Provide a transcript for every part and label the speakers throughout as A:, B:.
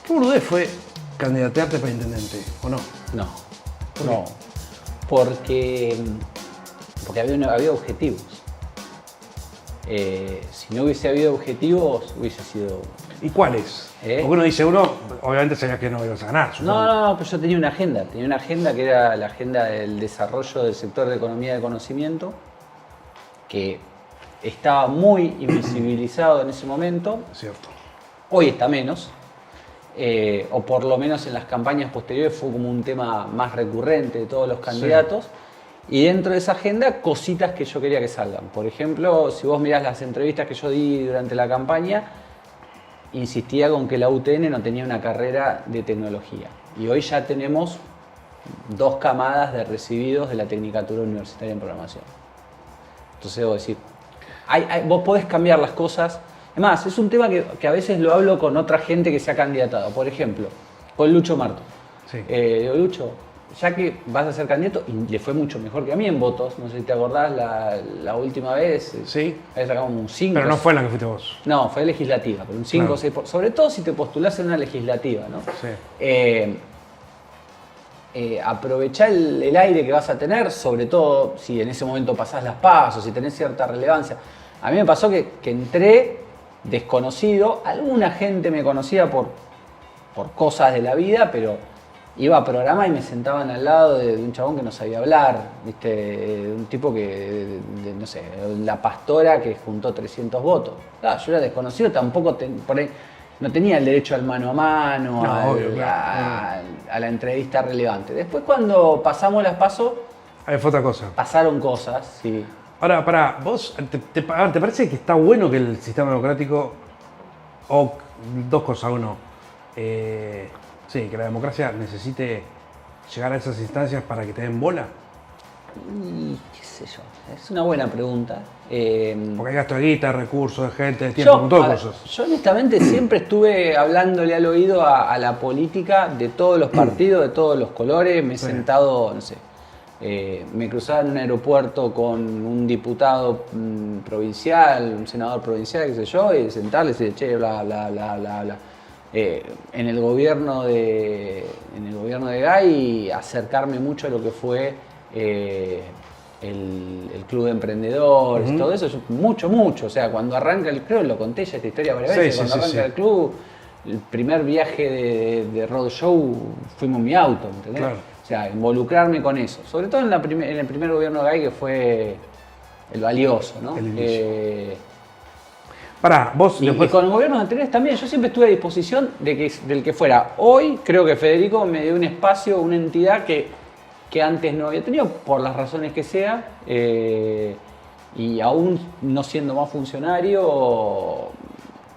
A: ¿Qué boludez fue candidatearte para intendente, o no?
B: No,
A: ¿Por
B: no. Porque había objetivos. Si no hubiese habido objetivos, hubiese sido...
A: ¿Y cuáles? Porque uno dice, obviamente sabía que no ibas a ganar.
B: No, pero yo tenía una agenda que era la agenda del desarrollo del sector de economía de conocimiento, que estaba muy invisibilizado en ese momento.
A: Cierto.
B: Hoy está menos, o por lo menos en las campañas posteriores fue como un tema más recurrente de todos los candidatos. Sí. Y dentro de esa agenda, cositas que yo quería que salgan. Por ejemplo, si vos mirás las entrevistas que yo di durante la campaña, insistía con que la UTN no tenía una carrera de tecnología. Y hoy ya tenemos 2 camadas de recibidos de la Tecnicatura Universitaria en Programación. Entonces debo decir, vos podés cambiar las cosas. Es más, es un tema que a veces lo hablo con otra gente que se ha candidatado. Por ejemplo, con Lucho Marto.
A: Sí.
B: Digo, Lucho, ya que vas a ser candidato, y le fue mucho mejor que a mí en votos, no sé si te acordás, la última vez,
A: sí.
B: Ahí sacamos un 5.
A: Pero no fue en la que fuiste vos.
B: No, fue legislativa, pero un 5 o 6%. Sobre todo si te postulás en una legislativa, ¿no?
A: Sí.
B: Aprovechá el aire que vas a tener, sobre todo si en ese momento pasás las PASO, si tenés cierta relevancia. A mí me pasó que entré desconocido, alguna gente me conocía por cosas de la vida, pero iba a programa y me sentaban al lado de un chabón que no sabía hablar, ¿viste? De un tipo que, no sé, la pastora que juntó 300 votos. Claro, yo era desconocido, tampoco por ahí no tenía el derecho al mano a mano, a la entrevista relevante. Después cuando pasamos las PASO,
A: ahí fue otra cosa.
B: Pasaron cosas, sí.
A: Ahora, pará, ¿vos te parece que está bueno que el sistema democrático, o 2 cosas, uno, sí, que la democracia necesite llegar a esas instancias para que te den bola?
B: Y qué sé yo, es una buena pregunta.
A: Porque hay gasto de guita, recursos, de gente, de tiempo, un montón de cosas.
B: Yo honestamente siempre estuve hablándole al oído a la política de todos los partidos, de todos los colores. Me he sentado, no sé, me cruzaba en un aeropuerto con un diputado provincial, un senador provincial, qué sé yo, y sentarle y decir, che, bla, bla, bla, bla, bla. En el gobierno de Gay, acercarme mucho a lo que fue el club de emprendedores, todo eso, mucho, o sea, cuando arranca el club, lo conté ya esta historia varias veces, cuando arranca el club, el primer viaje de roadshow fuimos en mi auto, ¿entendés?
A: Claro.
B: O sea, involucrarme con eso, sobre todo en el primer gobierno de Gay, que fue el valioso, ¿no?
A: Pará, vos
B: y con gobiernos anteriores también, yo siempre estuve a disposición del que fuera. Hoy creo que Federico me dio un espacio, una entidad que antes no había tenido, por las razones que sea, y aún no siendo más funcionario,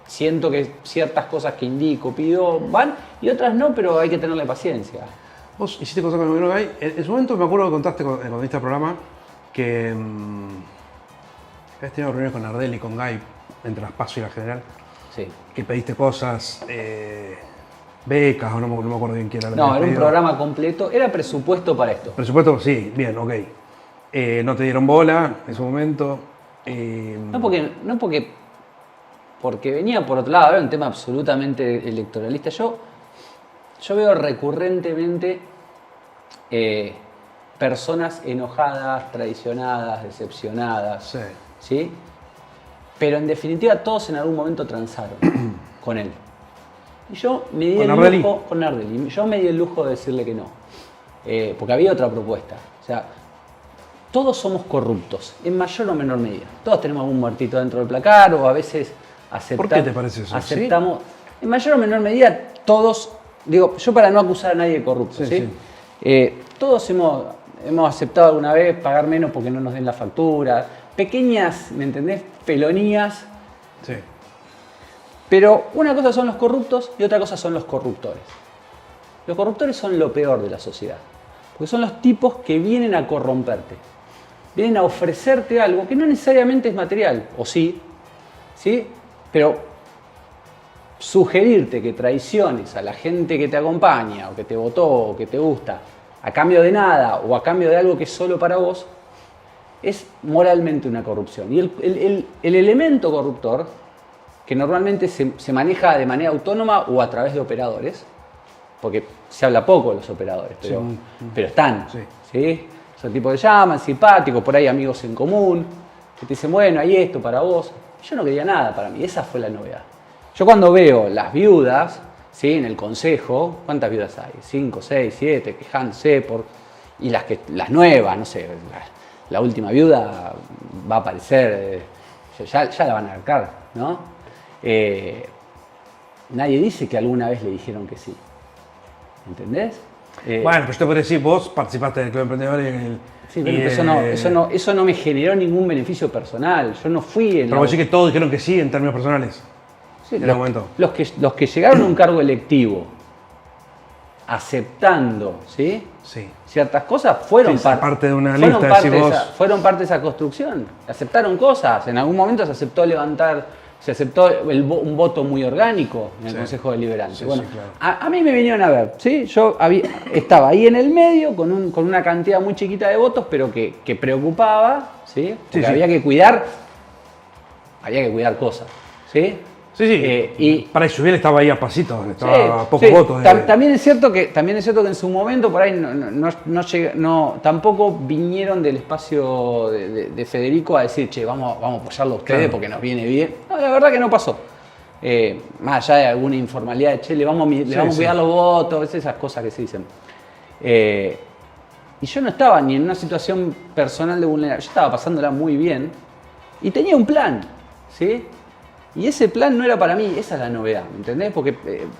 B: siento que ciertas cosas que indico, pido, van, y otras no, pero hay que tenerle paciencia.
A: Vos hiciste cosas con el gobierno Gay. En su momento me acuerdo que contaste cuando viste el programa que habías tenido reuniones con Ardel y con Gay entre las PASO y la general.
B: Sí.
A: Que pediste cosas, becas, o no me acuerdo bien quién era.
B: No, era un programa completo, era presupuesto para esto.
A: Presupuesto, sí, bien, ok. No te dieron bola en su momento.
B: No porque venía por otro lado, era un tema absolutamente electoralista. Yo veo recurrentemente personas enojadas, traicionadas, decepcionadas.
A: Sí.
B: ¿Sí? Pero en definitiva todos en algún momento transaron con él. Y yo me di el lujo con Ardel. Y yo me di el lujo de decirle que no. Porque había otra propuesta. O sea, todos somos corruptos, en mayor o menor medida. Todos tenemos algún muertito dentro del placar o a veces aceptamos.
A: ¿Por qué te parece eso?
B: Aceptamos. ¿Sí? En mayor o menor medida, todos. Digo, yo para no acusar a nadie de corrupto, ¿sí? Todos hemos aceptado alguna vez pagar menos porque no nos den la factura. Pequeñas, ¿me entendés? Felonías.
A: Sí.
B: Pero una cosa son los corruptos y otra cosa son los corruptores. Los corruptores son lo peor de la sociedad. Porque son los tipos que vienen a corromperte. Vienen a ofrecerte algo que no necesariamente es material, o sí, pero sugerirte que traiciones a la gente que te acompaña, o que te votó, o que te gusta, a cambio de nada, o a cambio de algo que es solo para vos, es moralmente una corrupción. Y el elemento corruptor, que normalmente se maneja de manera autónoma o a través de operadores, porque se habla poco de los operadores, pero están.
A: Sí.
B: ¿Sí? Son tipos que llaman, simpáticos, por ahí amigos en común, que te dicen, bueno, hay esto para vos. Yo no quería nada para mí, esa fue la novedad. Yo cuando veo las viudas, ¿sí? En el consejo, ¿cuántas viudas hay? 5, 6, 7, quejándose y las nuevas, no sé, la última viuda va a aparecer, ya la van a arcar, ¿no? Nadie dice que alguna vez le dijeron que sí. ¿Entendés?
A: Bueno, pues te puedo decir, vos participaste del Club Emprendedor
B: Sí, pero eso no me generó ningún beneficio personal. Yo no fui en
A: Pero vos decís que todos dijeron que sí en términos personales.
B: Sí,
A: en el momento.
B: Los que llegaron a un cargo electivo aceptando, ¿sí?
A: Sí.
B: Ciertas cosas fueron
A: parte de una lista.
B: Fueron parte de esa construcción. Aceptaron cosas. En algún momento se aceptó un voto muy orgánico en el Consejo Deliberante.
A: Sí,
B: bueno,
A: sí, claro.
B: a mí me vinieron a ver, ¿sí? Yo estaba ahí en el medio con una cantidad muy chiquita de votos, pero que preocupaba, ¿sí? Porque había que cuidar cosas, ¿sí?
A: Sí.
B: Y
A: para Isubiel estaba ahí a pasitos, estaba a pocos votos.
B: También es cierto que en su momento por ahí tampoco vinieron del espacio de Federico a decir, che, vamos a apoyarlo a ustedes porque nos viene bien. No, la verdad que no pasó. Más allá de alguna informalidad de, che, le vamos a cuidar los votos, esas cosas que se dicen. Y yo no estaba ni en una situación personal de vulnerabilidad, yo estaba pasándola muy bien y tenía un plan, ¿sí? Y ese plan no era para mí, esa es la novedad, ¿me entendés? Porque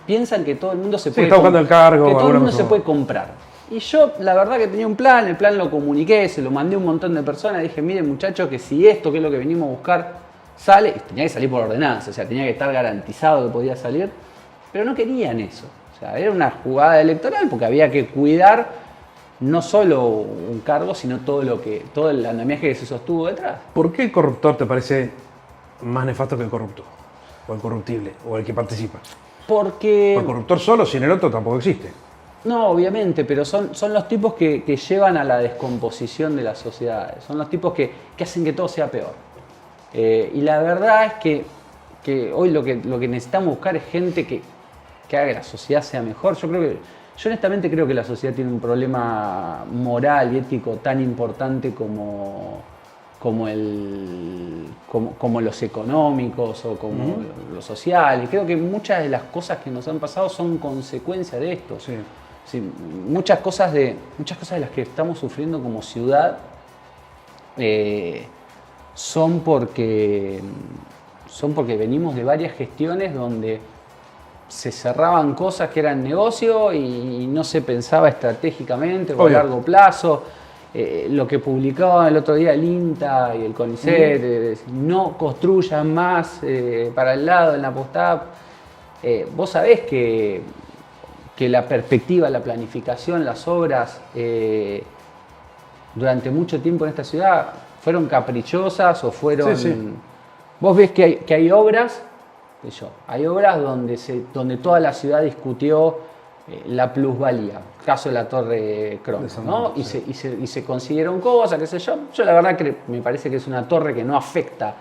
B: piensan que todo el mundo se puede
A: está buscando el cargo,
B: que todo el mundo
A: cosa.
B: se puede comprar. Y yo, la verdad que tenía un plan, el plan lo comuniqué, se lo mandé a un montón de personas, dije, miren muchachos, que si esto, que es lo que venimos a buscar, sale, y tenía que salir por ordenanza, o sea, tenía que estar garantizado que podía salir, pero no querían eso. O sea, era una jugada electoral porque había que cuidar no solo un cargo, sino todo el andamiaje que se sostuvo detrás.
A: ¿Por qué el corruptor te parece más nefasto que el corrupto? O el corruptible, o el que participa.
B: Porque
A: el corruptor solo, sin el otro, tampoco existe.
B: No, obviamente, pero son los tipos que llevan a la descomposición de las sociedades. Son los tipos que hacen que todo sea peor. Y la verdad es que hoy lo que necesitamos buscar es gente que haga que la sociedad sea mejor. Yo honestamente creo que la sociedad tiene un problema moral y ético tan importante como los económicos o como lo social. Y creo que muchas de las cosas que nos han pasado son consecuencia de esto.
A: Sí.
B: Sí, muchas cosas de las que estamos sufriendo como ciudad son porque venimos de varias gestiones donde se cerraban cosas que eran negocio y no se pensaba estratégicamente o a largo plazo. Lo que publicaba el otro día el INTA y el CONICET, no construyan más para el lado en la post-up. Vos sabés que la perspectiva, la planificación, las obras durante mucho tiempo en esta ciudad fueron caprichosas o fueron... Sí. Vos ves que hay obras, hay obras donde toda la ciudad discutió la plusvalía, caso de la Torre Cron, ¿no? Y se consiguieron cosas, qué sé yo. Yo la verdad que me parece que es una torre que no afecta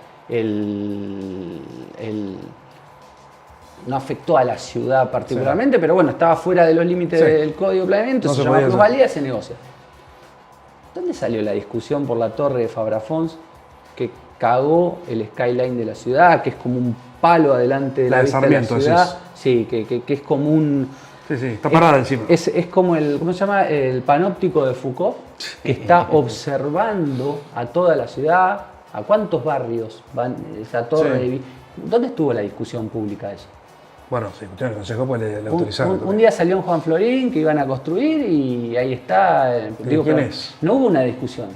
B: no afectó a la ciudad particularmente, pero bueno, estaba fuera de los límites del Código de Planeamiento, se llama plusvalía, se negocia. ¿Dónde salió la discusión por la torre de Fabra Fons que cagó el skyline de la ciudad, que es como un palo adelante de la vista de la ciudad? Sí, que es como un...
A: Sí, está parada encima.
B: Es como ¿cómo se llama? El panóptico de Foucault, que está observando a toda la ciudad, a cuántos barrios van esa torre.
A: Sí.
B: ¿Dónde estuvo la discusión pública de eso?
A: Bueno, se discutió en el Consejo, pues le autorizaron.
B: Un día salió en Juan Florín que iban a construir y ahí está.
A: ¿Quién es?
B: No hubo una discusión.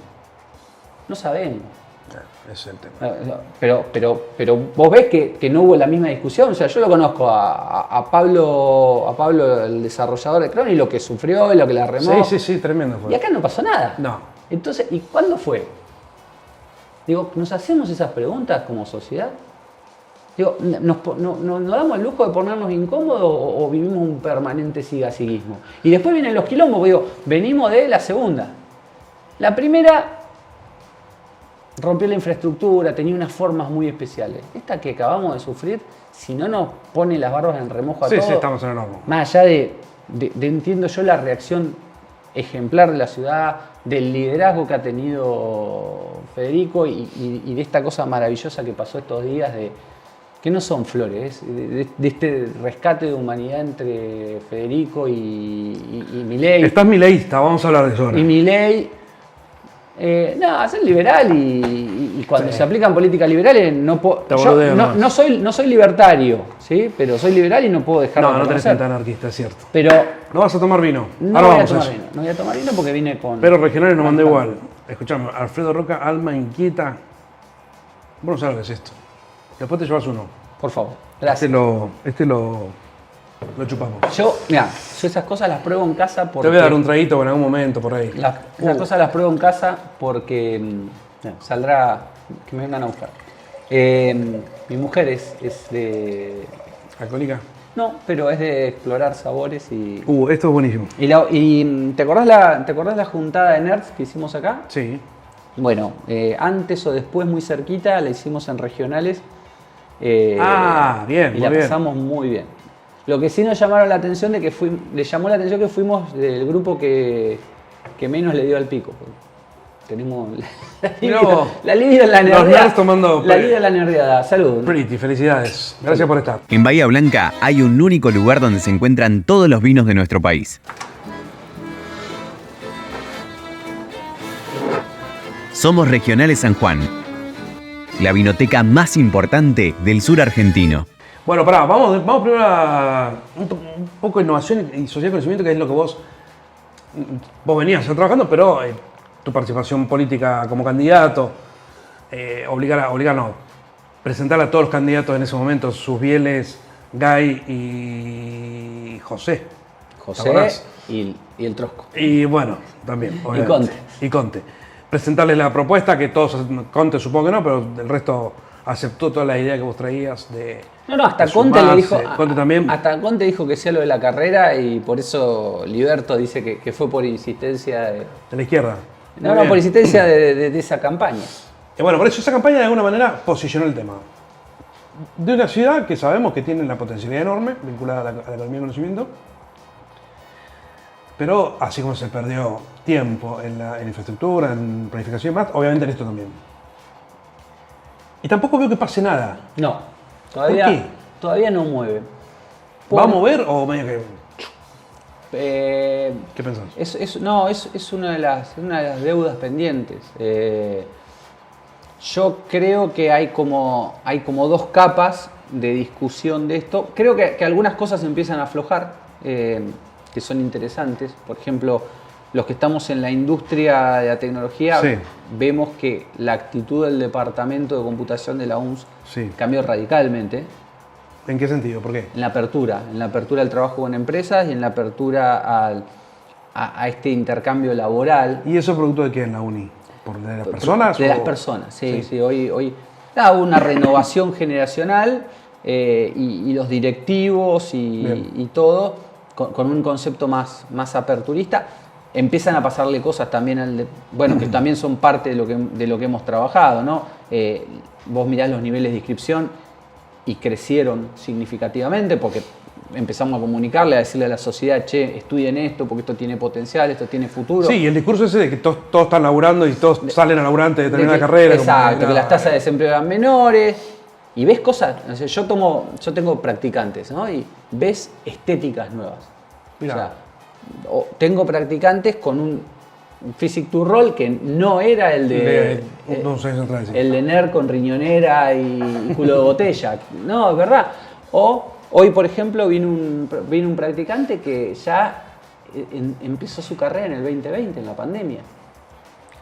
B: No sabemos.
A: Ese es el tema.
B: Pero vos ves que no hubo la misma discusión. O sea, yo lo conozco a Pablo, el desarrollador de Cron, y lo que sufrió y lo que la remó.
A: Sí, tremendo fue.
B: Y acá no pasó nada.
A: No.
B: Entonces, ¿y cuándo fue? Digo, ¿nos hacemos esas preguntas como sociedad? Digo, ¿nos damos el lujo de ponernos incómodos o vivimos un permanente sigasiguismo? Y después vienen los quilombos, digo, venimos de la segunda. La primera, rompió la infraestructura, tenía unas formas muy especiales. Esta que acabamos de sufrir, si no nos pone las barbas en remojo a todos,
A: Sí, estamos en el horno.
B: más allá de entiendo yo la reacción ejemplar de la ciudad, del liderazgo que ha tenido Federico y de esta cosa maravillosa que pasó estos días de que no son flores, de este rescate de humanidad entre Federico y Milei.
A: Estás mileísta, vamos a hablar de eso ahora.
B: Y Milei, no, es liberal y cuando
A: Sí.
B: se aplican políticas liberales no puedo.
A: Te
B: Yo
A: boludeo
B: no,
A: más.
B: no soy libertario, ¿sí? Pero soy liberal y no puedo dejar de
A: No, no tenés
B: reconocer.
A: pinta anarquista, es cierto.
B: Pero
A: No vas a tomar vino.
B: no
A: Ahora
B: voy a
A: vamos a
B: tomar
A: eso.
B: vino. No voy a tomar vino porque vine con.
A: Pero regionales nos mandó igual. Escuchame, Alfredo Roca, alma inquieta. Vos no sabes lo que es esto. Después te llevas uno.
B: Por favor, gracias.
A: Este lo chupamos.
B: Yo esas cosas las pruebo en casa porque.
A: Te voy a dar un traguito en algún momento por ahí.
B: Esas cosas las pruebo en casa porque saldrá que me vengan a buscar. Mi mujer es de.
A: ¿Alcohólica?
B: No, pero es de explorar sabores y.
A: Esto es buenísimo.
B: ¿Te acordás la juntada de nerds que hicimos acá?
A: Sí.
B: Bueno, antes o después, muy cerquita, la hicimos en regionales.
A: Bien,
B: y
A: muy
B: la
A: bien.
B: pasamos muy bien. Lo que sí nos llamaron la atención le llamó la atención que fuimos del grupo que menos le dio al pico. Tenemos
A: No.
B: la libido en la
A: Los
B: nerdeada.
A: nerds tomando
B: La libido en la nerdeada. Salud.
A: Pretty, felicidades. Gracias por estar.
C: En Bahía Blanca hay un único lugar donde se encuentran todos los vinos de nuestro país. Somos Regionales San Juan, la vinoteca más importante del sur argentino.
A: Bueno, pará, vamos primero a un poco de innovación y social conocimiento, que es lo que vos venías trabajando, pero tu participación política como candidato, presentar a todos los candidatos en ese momento, sus Bieles, Gay y José. ¿Te
B: José
A: acordás?
B: y el Trosco.
A: Y bueno, también. obviamente. Y Conte. Presentarles la propuesta, que todos, Conte supongo que no, pero el resto aceptó toda la idea que vos traías de.
B: No, hasta
A: de
B: Conte le
A: sumarse.
B: dijo.
A: Conte también.
B: Hasta Conte dijo que sea lo de la carrera y por eso Liberto dice que fue por insistencia de.
A: De la izquierda. Muy
B: No,
A: bien.
B: por insistencia de esa campaña.
A: Y bueno, por eso esa campaña de alguna manera posicionó el tema. De una ciudad que sabemos que tiene una potencialidad enorme, vinculada a la economía del conocimiento, pero así como se perdió tiempo en la infraestructura, en planificación y más, obviamente en esto también. Y tampoco veo que pase nada.
B: No,
A: ¿Por qué?
B: todavía no mueve.
A: ¿Va a mover o medio que.?
B: Eh,
A: ¿Qué pensás?
B: es una de las deudas pendientes. Yo creo que hay como dos capas de discusión de esto. Creo que algunas cosas empiezan a aflojar, que son interesantes. Por ejemplo, los que estamos en la industria de la tecnología,
A: Sí.
B: vemos que la actitud del departamento de computación de la UNS
A: Sí.
B: cambió radicalmente.
A: ¿En qué sentido? ¿Por qué?
B: En la apertura al trabajo con empresas y en la apertura a este intercambio laboral.
A: ¿Y eso es producto de qué en la uni? ¿De las personas?
B: De
A: o-
B: las personas, sí. Hoy hubo una renovación generacional y los directivos
A: Bien.
B: y todo con un concepto más aperturista. Empiezan a pasarle cosas también que también son parte de lo que hemos trabajado, ¿no? Vos mirás los niveles de inscripción y crecieron significativamente porque empezamos a comunicarle, a decirle a la sociedad, che, estudien esto porque esto tiene potencial, esto tiene futuro.
A: Sí, y el discurso ese de que todos están laburando y todos salen a laburante de
B: De
A: determinada
B: que-
A: carrera.
B: Exacto, que las tasas de desempleo eran menores. Y ves cosas, o sea, yo tengo practicantes, ¿no? Y ves estéticas nuevas.
A: Mirá.
B: O sea, tengo practicantes con un physic to roll que no era el de
A: unos años atrás, sí.
B: el de nerd con riñonera y culo de botella. No, es verdad. O hoy, por ejemplo, vino un practicante que ya empezó su carrera en el 2020, en la pandemia.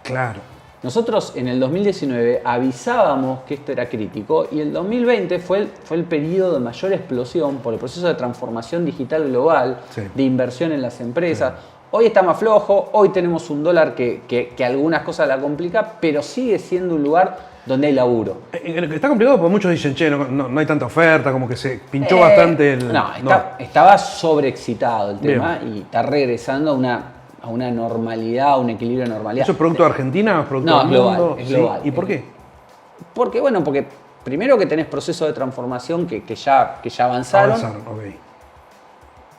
A: Claro.
B: Nosotros en el 2019 avisábamos que esto era crítico y el 2020 fue el periodo de mayor explosión por el proceso de transformación digital global,
A: Sí.
B: de inversión en las empresas. Hoy está más flojo, hoy tenemos un dólar que algunas cosas la complica, pero sigue siendo un lugar donde hay laburo.
A: Está complicado porque muchos dicen, che, no hay tanta oferta, como que se pinchó bastante el.
B: Estaba sobreexcitado el tema y está regresando a a una normalidad, a un equilibrio de normalidad.
A: ¿Eso es producto de Argentina o es producto
B: No,
A: del
B: es global,
A: mundo?
B: es
A: ¿Sí?
B: global.
A: ¿Y por qué?
B: Porque primero que tenés procesos de transformación que ya avanzaron.
A: Ok.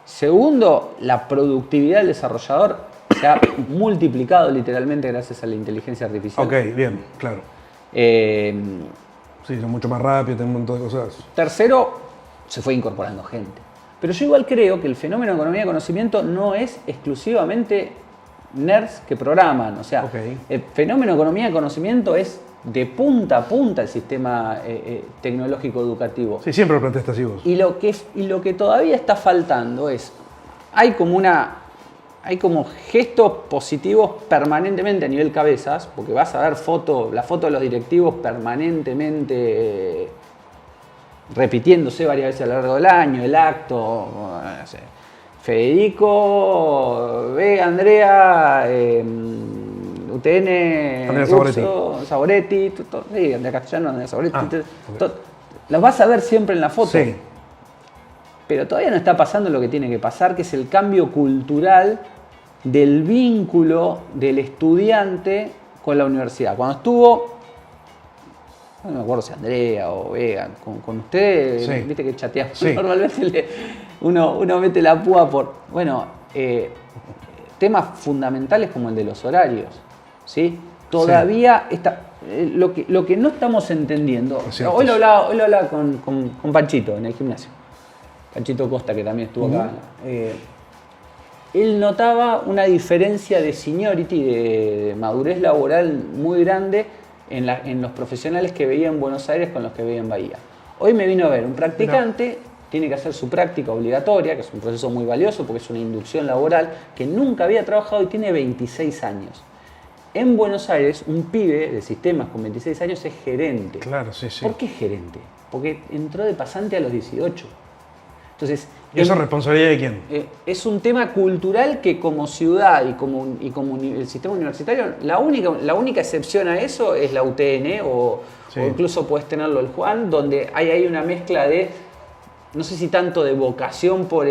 B: Segundo, la productividad del desarrollador se ha multiplicado literalmente gracias a la inteligencia artificial.
A: Ok, bien, claro.
B: Eh,
A: Sí, son mucho más rápido, tienen un montón de cosas.
B: Tercero, se fue incorporando gente. Pero yo igual creo que el fenómeno de economía de conocimiento no es exclusivamente nerds que programan. O sea,
A: Ok.
B: el fenómeno de economía de conocimiento es de punta a punta el sistema tecnológico educativo.
A: Sí, siempre lo planteaste así vos.
B: Y lo que todavía está faltando es, hay como gestos positivos permanentemente a nivel cabezas, porque vas a ver la foto de los directivos permanentemente repitiéndose varias veces a lo largo del año, el acto, no sé, Federico, Vega, Andrea, UTN,
A: Andrea
B: Saboretti, sí, Andrea Castellano, Andrea Saboretti,
A: okay.
B: Los vas a ver siempre en la foto.
A: Sí.
B: Pero todavía no está pasando lo que tiene que pasar, que es el cambio cultural del vínculo del estudiante con la universidad. Cuando estuvo, no me acuerdo si Andrea o Vega, con ustedes,
A: sí.
B: Viste que chateamos.
A: Sí.
B: Normalmente uno mete la púa por, temas fundamentales como el de los horarios, ¿sí? Todavía está... Lo que no estamos entendiendo... Hoy lo hablaba con Panchito en el gimnasio. Panchito Costa, que también estuvo acá. Él notaba una diferencia de seniority, de madurez laboral muy grande en los profesionales que veía en Buenos Aires con los que veía en Bahía. Hoy me vino a ver un practicante, tiene que hacer su práctica obligatoria, que es un proceso muy valioso porque es una inducción laboral, que nunca había trabajado y tiene 26 años. En Buenos Aires, un pibe de sistemas con 26 años es gerente.
A: Claro, sí, sí.
B: ¿Por qué es gerente? Porque entró de pasante a los 18. Entonces,
A: ¿Y eso es responsabilidad de quién?
B: es un tema cultural que como ciudad y como el sistema universitario, la única excepción a eso es la UTN o incluso puedes tenerlo el Juan, donde hay una mezcla de, no sé si tanto de vocación por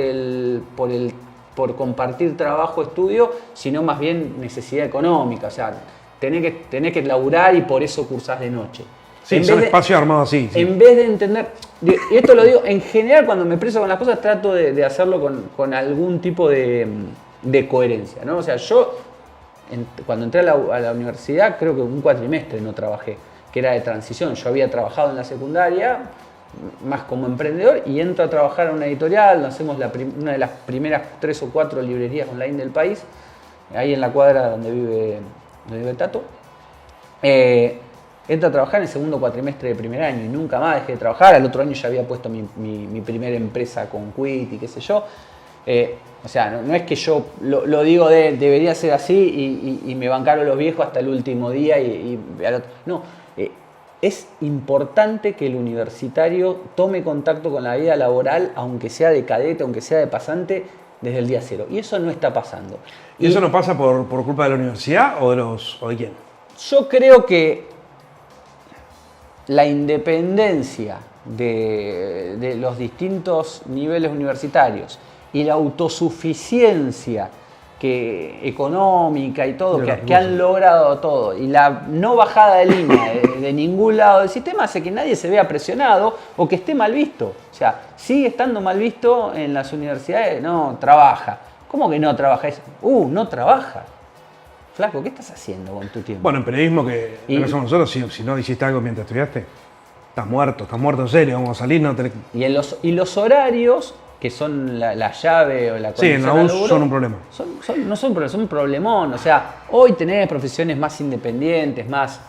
B: compartir trabajo-estudio, sino más bien necesidad económica. O sea, tenés que laburar y por eso cursás de noche.
A: Sí, son espacios armados así. Sí.
B: En vez de entender, y esto lo digo, en general cuando me expreso con las cosas trato de hacerlo con algún tipo de coherencia, ¿no? O sea, yo cuando entré a la universidad creo que un cuatrimestre no trabajé, que era de transición. Yo había trabajado en la secundaria, más como emprendedor, y entro a trabajar en una editorial, hacemos una de las primeras 3 o 4 librerías online del país, ahí en la cuadra donde vive Tato. Entro a trabajar en el segundo cuatrimestre de primer año y nunca más dejé de trabajar. Al otro año ya había puesto mi primera empresa con Quit y qué sé yo. O sea, no es que yo lo digo debería ser así y me bancaron los viejos hasta el último día y al otro. No, es importante que el universitario tome contacto con la vida laboral, aunque sea de cadete, aunque sea de pasante, desde el día cero. Y eso no está pasando.
A: ¿Y eso no pasa por culpa de la universidad o de quién?
B: Yo creo que la independencia de los distintos niveles universitarios y la autosuficiencia económica y todo, que han logrado todo, y la no bajada de línea de ningún lado del sistema hace que nadie se vea presionado o que esté mal visto. O sea, sigue estando mal visto en las universidades, no trabaja. ¿Cómo que no trabaja? No trabaja. Flaco, ¿qué estás haciendo con tu tiempo?
A: Bueno, en periodismo que no somos nosotros, si no hiciste algo mientras estudiaste, estás muerto en serio, vamos a salir, no tenés...
B: Y los horarios, que son la llave o la
A: sí, en la
B: condición al
A: US
B: laburo,
A: son un problema.
B: No son problemas, son un problemón. O sea, hoy tenés profesiones más independientes, más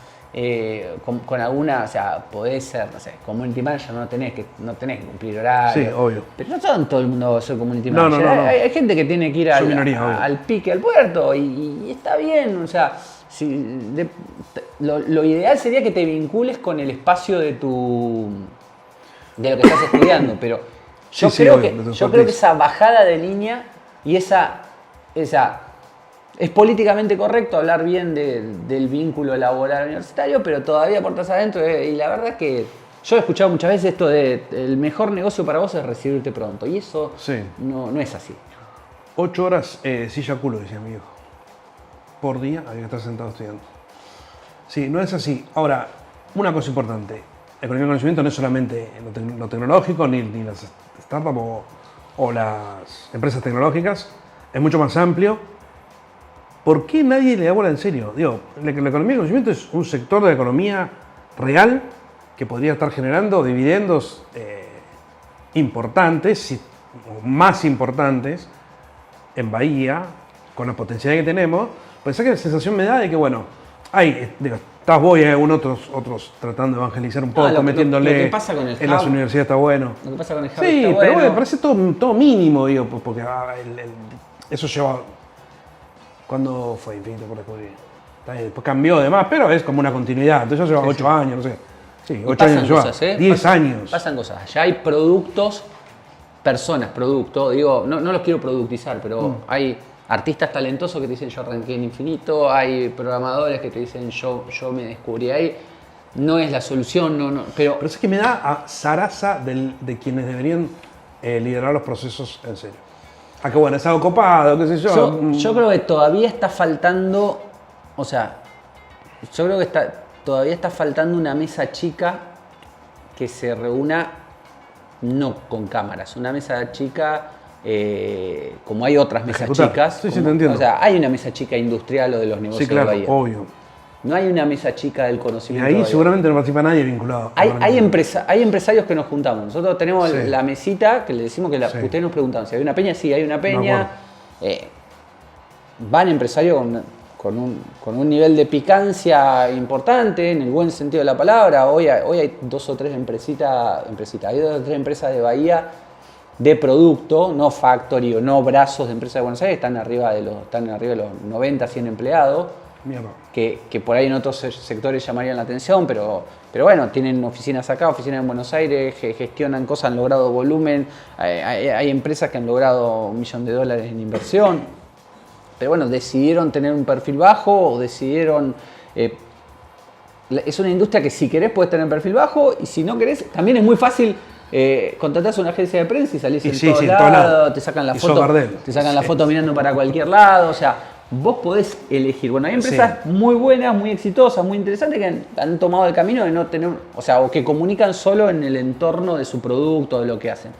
B: con alguna, o sea, podés ser, no sé, community manager, no tenés que cumplir horario.
A: Sí, obvio.
B: Pero no son todo el mundo va a ser community manager.
A: No.
B: Hay gente que tiene que ir al pique, al puerto, y está bien. O sea, lo ideal sería que te vincules con el espacio de lo que estás estudiando, pero yo creo que esa bajada de línea y esa es políticamente correcto hablar bien del vínculo laboral universitario, pero todavía puertas adentro. Y la verdad es que yo he escuchado muchas veces esto de el mejor negocio para vos es recibirte pronto. Y eso no es así.
A: 8 horas silla culo, decía mi viejo. por día había que estar sentado estudiando. Sí, no es así. Ahora, una cosa importante. Economía del conocimiento no es solamente lo tecnológico, ni las startups o las empresas tecnológicas. Es mucho más amplio. ¿Por qué nadie le da bola en serio? Digo, la economía del conocimiento es un sector de la economía real que podría estar generando dividendos importantes, o más importantes, en Bahía, con la potencialidad que tenemos. Pensé que la sensación me da de que, bueno, estás vos y hay otros tratando de evangelizar un poco, metiéndole
B: lo que pasa con el
A: en las universidades está bueno.
B: Lo que pasa con el hub
A: Sí,
B: está
A: pero
B: bueno.
A: bueno, me parece todo mínimo, digo, porque eso lleva... ¿Cuándo fue Infinito por Descubrir? Después cambió además, pero es como una continuidad. Entonces ya lleva 8 años, no sé. Sí, 8 años lleva. 10 años.
B: Pasan cosas. Ya hay productos, productos. Digo, no los quiero productizar, pero hay artistas talentosos que te dicen yo arranqué en Infinito, hay programadores que te dicen yo me descubrí ahí. No es la solución, pero
A: es que me da a zaraza de quienes deberían liderar los procesos en serio. Que bueno, es algo copado, qué sé yo.
B: Yo creo que todavía está faltando, todavía está faltando una mesa chica que se reúna no con cámaras, una mesa chica como hay otras mesas chicas.
A: Sí, te entiendo.
B: O sea, hay una mesa chica industrial o de los negocios
A: sí, claro,
B: de Bahía.
A: Obvio.
B: No hay una mesa chica del
A: Y
B: conocimiento.
A: ahí
B: de
A: seguramente no participa nadie vinculado.
B: Hay empresarios que nos juntamos. Nosotros tenemos la mesita que le decimos que ustedes nos preguntan si hay una peña. Sí, hay una peña. Van empresarios con un nivel de picancia importante, en el buen sentido de la palabra. Hoy hay 2 o 3 empresitas. Hay 2 o 3 empresas de Bahía de producto, no factory o no brazos de empresas de Buenos Aires, están arriba de los 90, 100 empleados. Que por ahí en otros sectores llamarían la atención, pero bueno, tienen oficinas acá, oficinas en Buenos Aires, gestionan cosas, han logrado volumen, hay empresas que han logrado $1 millón en inversión, pero bueno, decidieron tener un perfil bajo o decidieron... es una industria que si querés puedes tener perfil bajo y si no querés, también es muy fácil... contratás una agencia de prensa y salís en todos lados, te sacan la foto mirando para cualquier lado, o sea... Vos podés elegir. Bueno, hay empresas muy buenas, muy exitosas, muy interesantes que han tomado el camino de no tener, o que comunican solo en el entorno de su producto, de lo que hacen.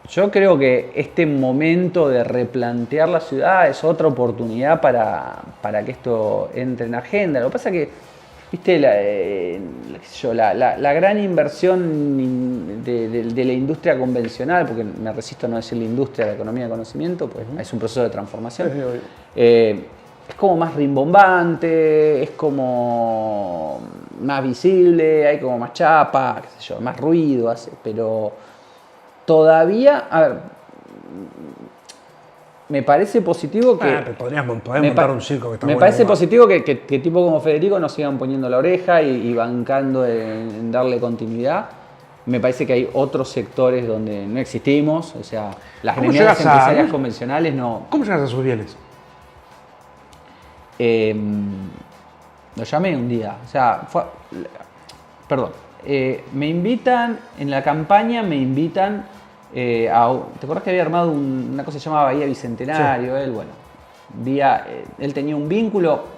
B: Yo creo que este momento de replantear la ciudad es otra oportunidad para que esto entre en agenda. Lo que pasa es que, viste, la gran inversión de la industria convencional, porque me resisto a no decir la industria de la economía de conocimiento, pues es un proceso de transformación, es como más rimbombante, es como más visible, hay como más chapa, qué sé yo, más ruido, pero todavía, a ver, me parece positivo que...
A: podemos montar un circo que está
B: Me parece positivo que tipo como Federico nos sigan poniendo la oreja y bancando en darle continuidad. Me parece que hay otros sectores donde no existimos, o sea, las gremiales empresarias convencionales no...
A: ¿Cómo llegas a sus bienes?
B: Lo llamé un día, o sea, me invitan, en la campaña me invitan... ¿te acordás que había armado una cosa que se llamaba Bahía Bicentenario? Sí. Él tenía un vínculo...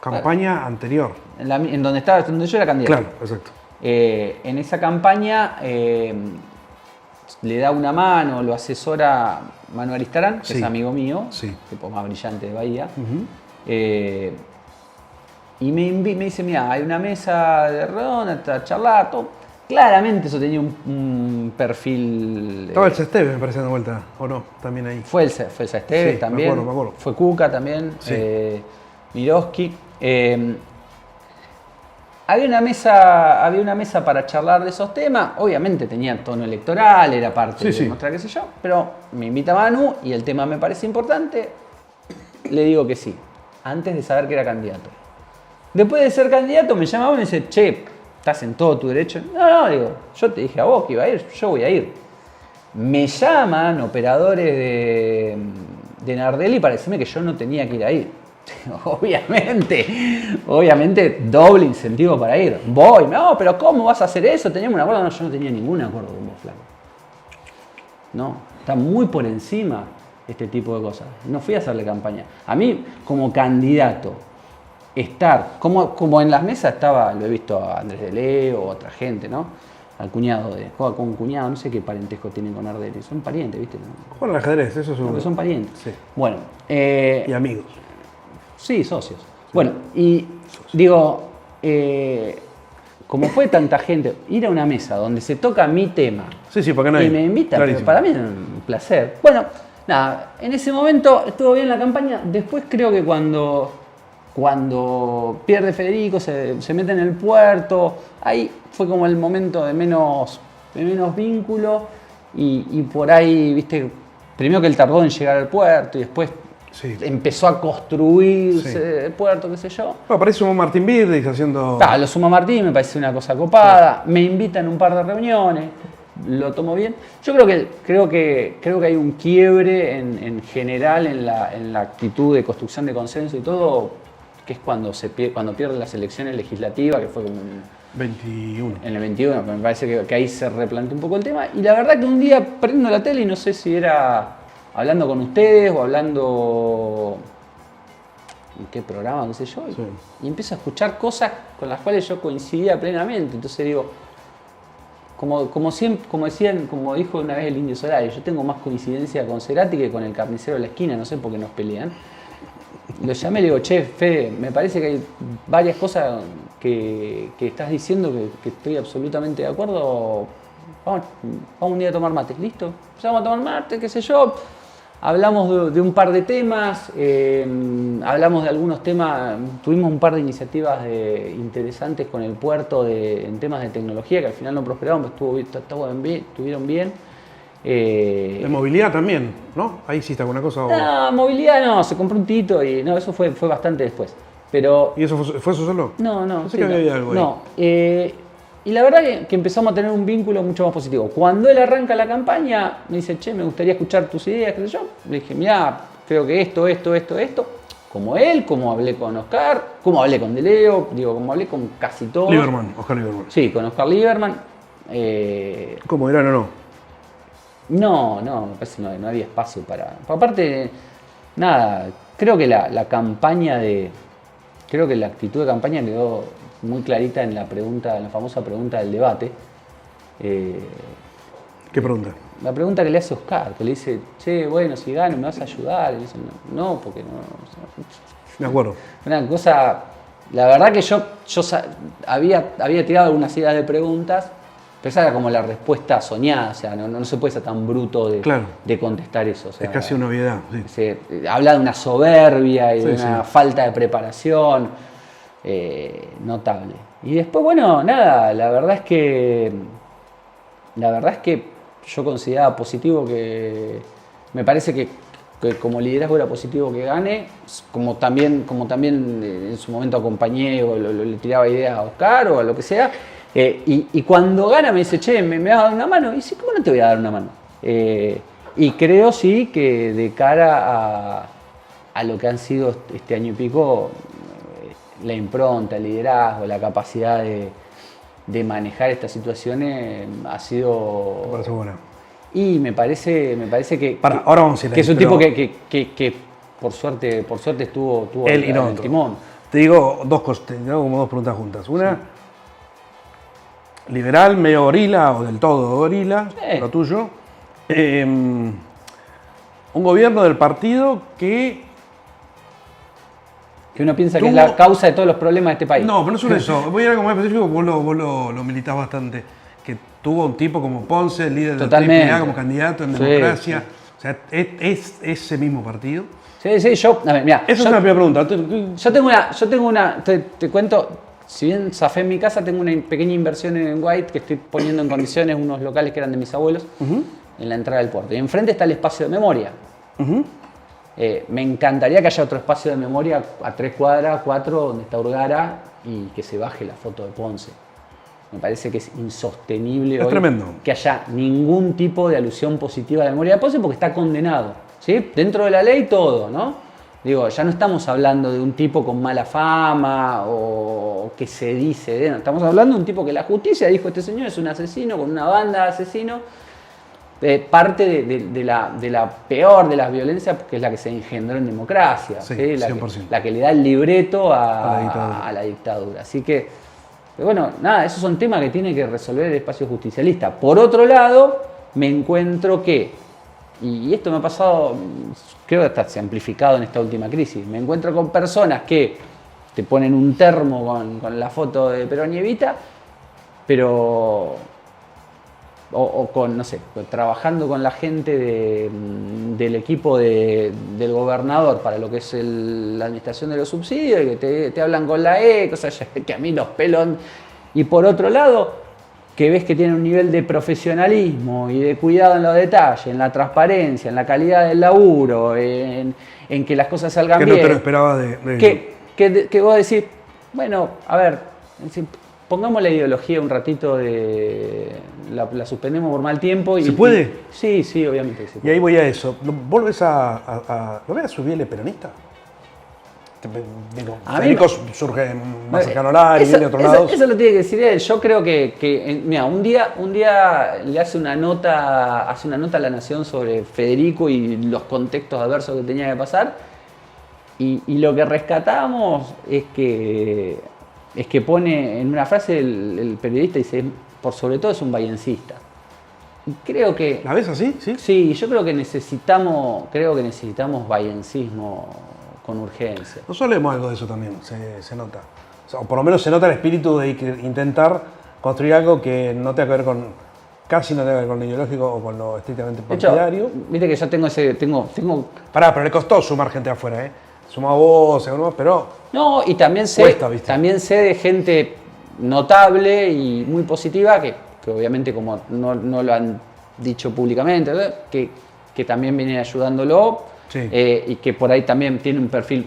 A: Campaña anterior.
B: En donde yo era candidato.
A: Claro, exacto.
B: En esa campaña le da una mano, lo asesora Manuel Aristarán, que es amigo mío, tipo más brillante de Bahía. Y me dice, mira, hay una mesa de redonda, está charlado. Claramente eso tenía un perfil...
A: Estaba el Sesteve, me parece, dando vuelta, ¿o no? También ahí.
B: Fue el Sesteve también.
A: Me acuerdo.
B: Fue Cuca también, Miroski. Había una mesa para charlar de esos temas. Obviamente tenía tono electoral, era parte de mostrar qué sé yo. Pero me invita Manu y el tema me parece importante. Le digo que sí, antes de saber que era candidato. Después de ser candidato me llama y me dice, che, estás en todo tu derecho. No, digo, yo te dije a vos que iba a ir, yo voy a ir. Me llaman operadores de Nardelli para decirme que yo no tenía que ir a ir. Obviamente, doble incentivo para ir. Voy, no, pero ¿cómo vas a hacer eso? ¿Teníamos un acuerdo? No, yo no tenía ningún acuerdo con vos, flaco. No, está muy por encima este tipo de cosas. No fui a hacerle campaña. A mí, como candidato, estar, como en las mesas estaba, lo he visto a Andrés de Leo, otra gente, ¿no? Al cuñado juega con un cuñado, no sé qué parentesco tienen con Arderi, son parientes, ¿viste?
A: Juegan al ajedrez, eso es un...
B: Porque son parientes.
A: Sí.
B: Bueno,
A: Y amigos.
B: sí, socios. Bueno, y digo, como fue tanta gente, ir a una mesa donde se toca mi tema
A: Sí, porque no hay.
B: y me invitan, pero
A: Clarísimo.
B: para mí es un placer. Bueno, nada, en ese momento estuvo bien la campaña. Después creo que cuando pierde Federico, se mete en el puerto, ahí fue como el momento de menos vínculo y por ahí, viste, primero que él tardó en llegar al puerto y después
A: Sí.
B: empezó a construirse
A: Sí.
B: el puerto, qué sé yo.
A: Bueno, parece un Martín Birris haciendo...
B: Lo suma Martín, me parece una cosa copada, me invitan a un par de reuniones, lo tomo bien. Yo creo que hay un quiebre en general en la actitud de construcción de consenso y todo, que es cuando pierde las elecciones legislativas, que fue como
A: 21.
B: en el 21, me parece que ahí se replanteó un poco el tema. Y la verdad que un día prendo la tele y no sé si era hablando con ustedes o hablando en qué programa, qué sé yo,
A: Sí.
B: y empiezo a escuchar cosas con las cuales yo coincidía plenamente. Entonces digo, como dijo una vez el Indio Solari, yo tengo más coincidencia con Cerati que con el carnicero de la esquina, no sé por qué nos pelean. Lo llamé y le digo, che, Fede, me parece que hay varias cosas que estás diciendo que estoy absolutamente de acuerdo. Vamos un día a tomar mate, ¿listo? Vamos a tomar mate, qué sé yo. Hablamos de un par de temas, hablamos de algunos temas, tuvimos un par de iniciativas interesantes con el puerto en temas de tecnología que al final no prosperaron, pero estuvieron bien.
A: De movilidad también, ¿no? Ahí hiciste alguna cosa.
B: No, movilidad no, se compró un Tito y no, eso fue bastante después. Pero
A: ¿Y eso fue eso solo?
B: no.
A: Pensé que había algo ahí.
B: No, y la verdad que empezamos a tener un vínculo mucho más positivo. Cuando él arranca la campaña, me dice, che, me gustaría escuchar tus ideas, qué sé yo. Le dije, mirá, creo que esto. Como él, como hablé con Oscar, como hablé con De Leo, como hablé con casi todos.
A: Oscar Lieberman.
B: Sí, con Oscar Lieberman.
A: ¿Cómo eran o no?
B: No, me parece que no había espacio para... Aparte, nada, creo que la actitud de campaña quedó muy clarita en la famosa pregunta del debate.
A: ¿Qué pregunta?
B: La pregunta que le hace Oscar, que le dice, che, bueno, si gano, ¿me vas a ayudar? Y le dice, no, porque no.
A: Me acuerdo.
B: Una cosa, la verdad que yo había tirado algunas ideas de preguntas, pero esa era como la respuesta soñada, o sea, no se puede ser tan bruto de contestar eso. O sea,
A: Es casi una obviedad. Sí.
B: habla de una soberbia y de
A: Sí,
B: una falta de preparación notable. Y después, bueno, nada, la verdad es que yo consideraba positivo me parece que como liderazgo era positivo que gane, como también en su momento acompañé o le tiraba ideas a Oscar o a lo que sea. Y cuando gana me dice, che, ¿me vas a dar una mano? Y dice, ¿cómo no te voy a dar una mano? Y creo sí que de cara a lo que han sido este año y pico, la impronta, el liderazgo, la capacidad de manejar estas situaciones ha sido...
A: Me parece buena.
B: Y me parece que...
A: Ahora vamos a ir ahí,
B: que es un
A: pero-
B: tipo que por suerte estuvo
A: Él y
B: al
A: nosotros.
B: timón.
A: Te digo dos cosas, te hago como dos preguntas juntas. Una, liberal, medio gorila o del todo gorila, lo tuyo. Un gobierno del partido que...
B: Que uno piensa que
A: Tuvo-
B: es la causa de todos los problemas de este país.
A: No, pero no solo eso. Voy a ir a algo más específico, vos lo militás bastante. Que tuvo un tipo como Ponce, el líder
B: Totalmente.
A: del AAA como candidato en
B: Sí,
A: democracia.
B: sí.
A: O sea, es ese mismo partido.
B: Sí, yo... A ver, mirá,
A: Esa es
B: yo-
A: una primera pregunta.
B: Yo tengo una, te cuento, si bien zafé en mi casa, tengo una pequeña inversión en White que estoy poniendo en condiciones unos locales que eran de mis abuelos en la entrada del puerto. Y enfrente está el espacio de memoria. Me encantaría que haya otro espacio de memoria a 3 cuadras, 4, donde está Urgara y que se baje la foto de Ponce. Me parece que es insostenible
A: Es
B: hoy
A: tremendo.
B: que haya ningún tipo de alusión positiva a la memoria de Ponce porque está condenado. ¿Sí? Dentro de la ley todo, ¿no? Digo, ya no estamos hablando de un tipo con mala fama o que se dice, no, estamos hablando de un tipo que la justicia dijo, este señor es un asesino con una banda de asesinos parte de la peor de las violencias, que es la que se engendró en democracia,
A: Sí,
B: ¿sí?
A: 100%.
B: La que le da el libreto
A: A la dictadura.
B: a la dictadura. Así que, bueno, nada, esos son temas que tiene que resolver el espacio justicialista. Por otro lado, me encuentro que, y esto me ha pasado, creo que hasta se ha amplificado en esta última crisis, me encuentro con personas que te ponen un termo con la foto de Perón y Evita, pero o con, no sé, trabajando con la gente del equipo del gobernador para lo que es la administración de los subsidios, y que te hablan con la E, cosas que a mí los pelos. Y por otro lado, que ves que tienen un nivel de profesionalismo y de cuidado en los detalles, en la transparencia, en la calidad del laburo, en que las cosas salgan
A: Que
B: bien.
A: no te lo esperaba de
B: Que vos decís, bueno, a ver, pongamos la ideología un ratito la suspendemos por mal tiempo.
A: ¿Se puede?
B: Sí, obviamente.
A: Y ahí voy a eso. ¿Vos lo ves ¿lo ves a Subiele peronista? Digo,
B: A mí
A: Federico surge más cercano al área y viene de otros lados.
B: Eso lo tiene que decir él. Yo creo que mira, un día le hace una nota a La Nación sobre Federico y los contextos adversos que tenía que pasar. Y lo que rescatamos es que pone en una frase el periodista, dice, por sobre todo es un vallencista. Y creo que...
A: ¿La ves así? Sí.
B: Sí, yo creo que necesitamos vallencismo con urgencia.
A: Nosotros leemos algo de eso también, se nota. O por lo menos se nota el espíritu de intentar construir algo que no tenga que ver casi no tenga que ver con lo ideológico o con lo estrictamente
B: De hecho,
A: partidario.
B: viste que yo tengo
A: Pará, pero le costó sumar gente afuera, ¿eh? Sumó vos, pero...
B: No, y también
A: Cuesta, ¿viste?
B: sé de gente notable y muy positiva que obviamente como no lo han dicho públicamente, ¿verdad? que también viene ayudándolo,
A: Sí.
B: Y que por ahí también tiene un perfil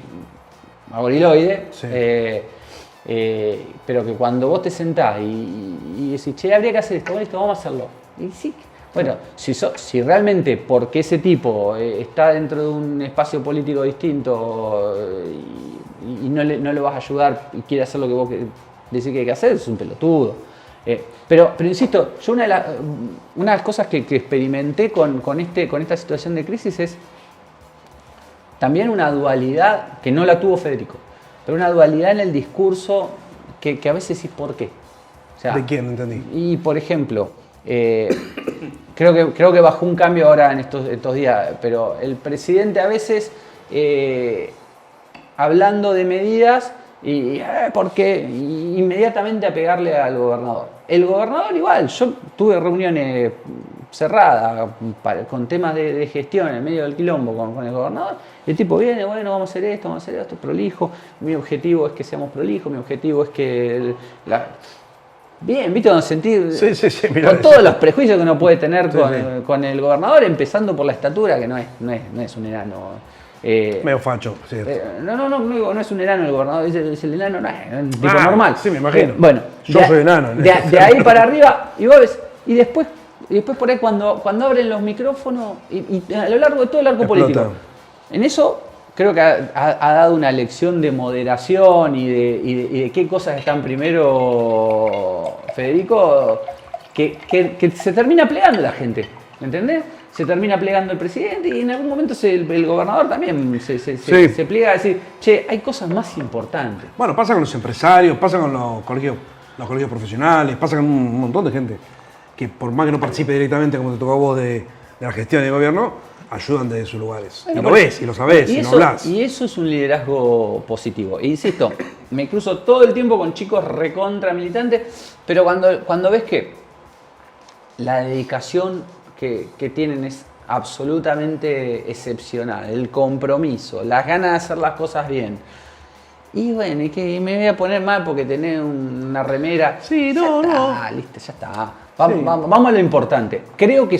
B: goriloide,
A: Sí.
B: pero que cuando vos te sentás y decís, che, habría que hacer esto, bueno, listo, vamos a hacerlo. Y sí, bueno, si realmente porque ese tipo está dentro de un espacio político distinto y no le vas a ayudar y quiere hacer lo que vos decís que hay que hacer, es un pelotudo. Pero insisto, yo una de las cosas que experimenté con esta situación de crisis es también una dualidad que no la tuvo Federico, pero una dualidad en el discurso que a veces sí, ¿por qué? O sea,
A: ¿De quién? No entendí.
B: y por ejemplo, creo que bajó un cambio ahora en estos días, pero el presidente a veces hablando de medidas ¿por qué? Inmediatamente a pegarle al gobernador. El gobernador igual, yo tuve reuniones cerradas con temas de gestión en medio del quilombo con el gobernador. El tipo viene, bueno, vamos a hacer esto, prolijo. Mi objetivo es que seamos prolijos, mi objetivo es que... Bien, ¿viste? Con sentir...
A: Sí, mirá,
B: con todos los prejuicios que uno puede tener
A: Sí,
B: con el gobernador, empezando por la estatura, que no es un enano.
A: Medio facho, sí.
B: No es un enano el gobernador, es el enano, no es un tipo normal.
A: Sí, me imagino.
B: Bueno,
A: Yo soy enano.
B: De ahí para arriba, y vos ves, y después por ahí cuando abren los micrófonos, y a lo largo de todo el arco
A: Explota.
B: político, en eso creo que ha dado una lección de moderación y de qué cosas están primero, Federico, que se termina plegando la gente, ¿entendés? Se termina plegando el presidente y en algún momento el gobernador también se pliega a decir, che, hay cosas más importantes.
A: Bueno, pasa con los empresarios, pasa con los colegios profesionales, pasa con un montón de gente que por más que no participe directamente, como te tocó a vos, de la gestión del gobierno, ayudan desde sus lugares.
B: Bueno,
A: y lo ves, y lo sabés, y no hablas.
B: Y eso es un liderazgo positivo. E insisto, me cruzo todo el tiempo con chicos recontra militantes, pero cuando ves que la dedicación que tienen es absolutamente excepcional, el compromiso, las ganas de hacer las cosas bien. Y bueno, y que me voy a poner mal porque tenés una remera.
A: Sí,
B: Listo, ya está. Vamos a lo importante. Creo que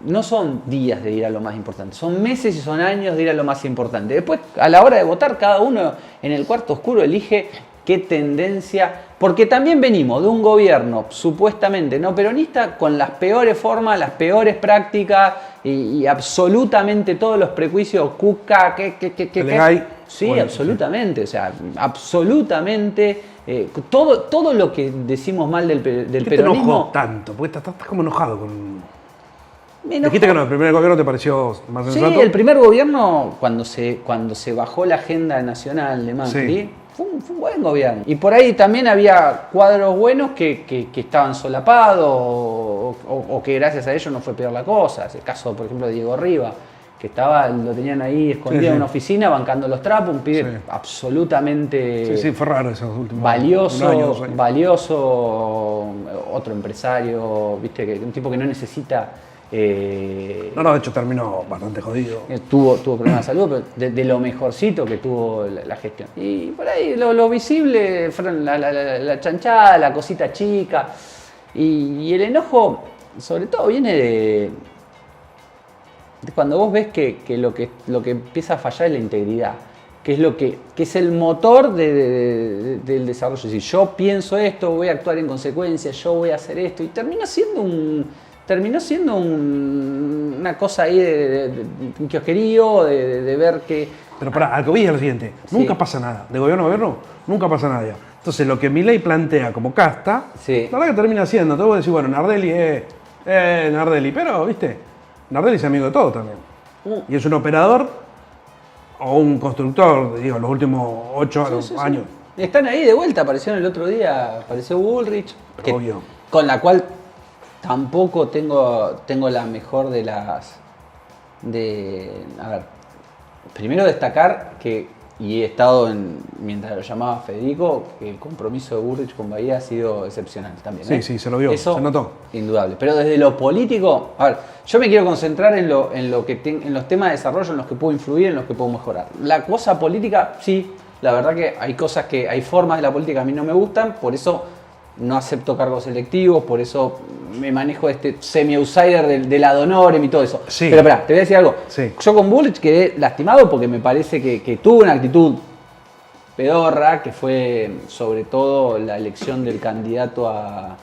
B: no son días de ir a lo más importante, son meses y son años de ir a lo más importante. Después, a la hora de votar, cada uno en el cuarto oscuro elige qué tendencia, porque también venimos de un gobierno supuestamente no peronista con las peores formas, las peores prácticas y absolutamente todos los prejuicios, cuca, Sí, bueno, absolutamente, sí. O sea, absolutamente todo lo que decimos mal del
A: ¿Qué
B: peronismo.
A: te enojó tanto? Porque estás como enojado con...
B: Me enojó.
A: Dijiste que no, el primer gobierno te pareció más
B: Sí,
A: sensato.
B: el primer gobierno, cuando se bajó la agenda nacional de Macri,
A: Sí.
B: fue un buen gobierno. Y por ahí también había cuadros buenos que estaban solapados o que gracias a ellos no fue peor la cosa. Es el caso, por ejemplo, de Diego Riva, que lo tenían ahí escondido
A: Sí,
B: en
A: sí.
B: una oficina bancando los trapos, un pibe
A: Sí.
B: absolutamente
A: Sí, fue raro esos últimos
B: valioso,
A: un año, 2 años.
B: valioso, otro empresario, viste, que un tipo que no necesita...
A: No, de hecho terminó bastante jodido.
B: Tuvo problemas de salud, pero de lo mejorcito que tuvo la gestión. Y por ahí lo visible fueron la chanchada, la cosita chica. Y el enojo, sobre todo, viene de cuando vos ves que lo que empieza a fallar es la integridad, que es el motor del desarrollo. Es decir, yo pienso esto, voy a actuar en consecuencia, yo voy a hacer esto, y terminó siendo una cosa ahí de un kiosquerío, de ver que...
A: Pero pará, al COVID es lo siguiente,
B: Sí.
A: nunca pasa nada. De gobierno a gobierno, nunca pasa nada. Entonces, lo que Milei plantea como casta,
B: Sí.
A: la verdad que termina siendo. Te voy a decir, bueno, Nardelli Nardelli, pero, viste, Nardelli es amigo de todo también. Y es un operador o un constructor, digo, los últimos 8
B: Sí.
A: años.
B: Están ahí de vuelta, aparecieron el otro día, apareció Bullrich,
A: Obvio.
B: con la cual tampoco tengo la mejor de las... A ver, primero destacar que, y he estado mientras lo llamaba Federico, que el compromiso de Bullrich con Bahía ha sido excepcional también.
A: Sí, sí, se lo vio,
B: Eso,
A: se notó.
B: Indudable. Pero desde lo político, a ver, yo me quiero concentrar en los temas de desarrollo en los que puedo influir, en los que puedo mejorar. La cosa política, sí, la verdad que hay formas de la política que a mí no me gustan, por eso no acepto cargos electivos, por eso me manejo este semi-outsider del ad honorem y todo eso.
A: Sí.
B: Pero espera, te voy a decir algo.
A: Sí.
B: Yo con Bullrich quedé lastimado porque me parece que tuvo una actitud pedorra, que fue sobre todo la elección del candidato a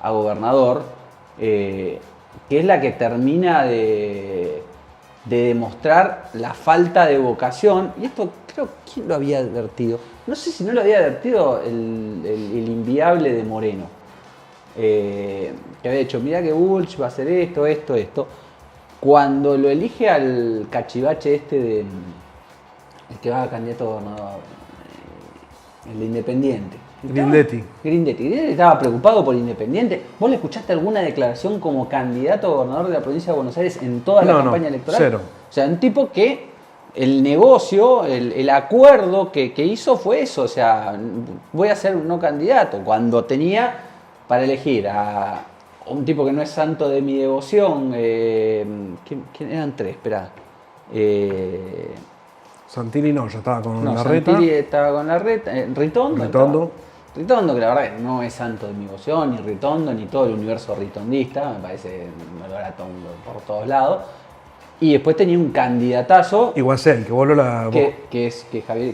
B: gobernador, que es la que termina de demostrar la falta de vocación. Y esto creo, ¿quién lo había advertido? No sé si no lo había advertido el inviable de Moreno. Que había dicho, mirá que Bullrich va a hacer esto. Cuando lo elige al cachivache el que va a candidato a gobernador, el de Independiente.
A: Grindetti.
B: Grindetti estaba preocupado por Independiente. ¿Vos le escuchaste alguna declaración como candidato a gobernador de la provincia de Buenos Aires en toda la
A: No,
B: campaña electoral?
A: cero.
B: O sea, un tipo que el negocio, el acuerdo que hizo fue eso. O sea, voy a ser un no candidato. Cuando tenía para elegir a un tipo que no es santo de mi devoción. ¿Quién eran tres? Esperá.
A: Santini no, ya estaba con
B: No,
A: Larreta.
B: Santilli estaba con Larreta. Ritondo.
A: Ritondo.
B: Ritondo, que la verdad que no es santo de mi devoción, ni Ritondo, ni todo el universo ritondista, me parece malbarato por todos lados. Y después tenía un candidatazo
A: Iguacel, que voló la...
B: que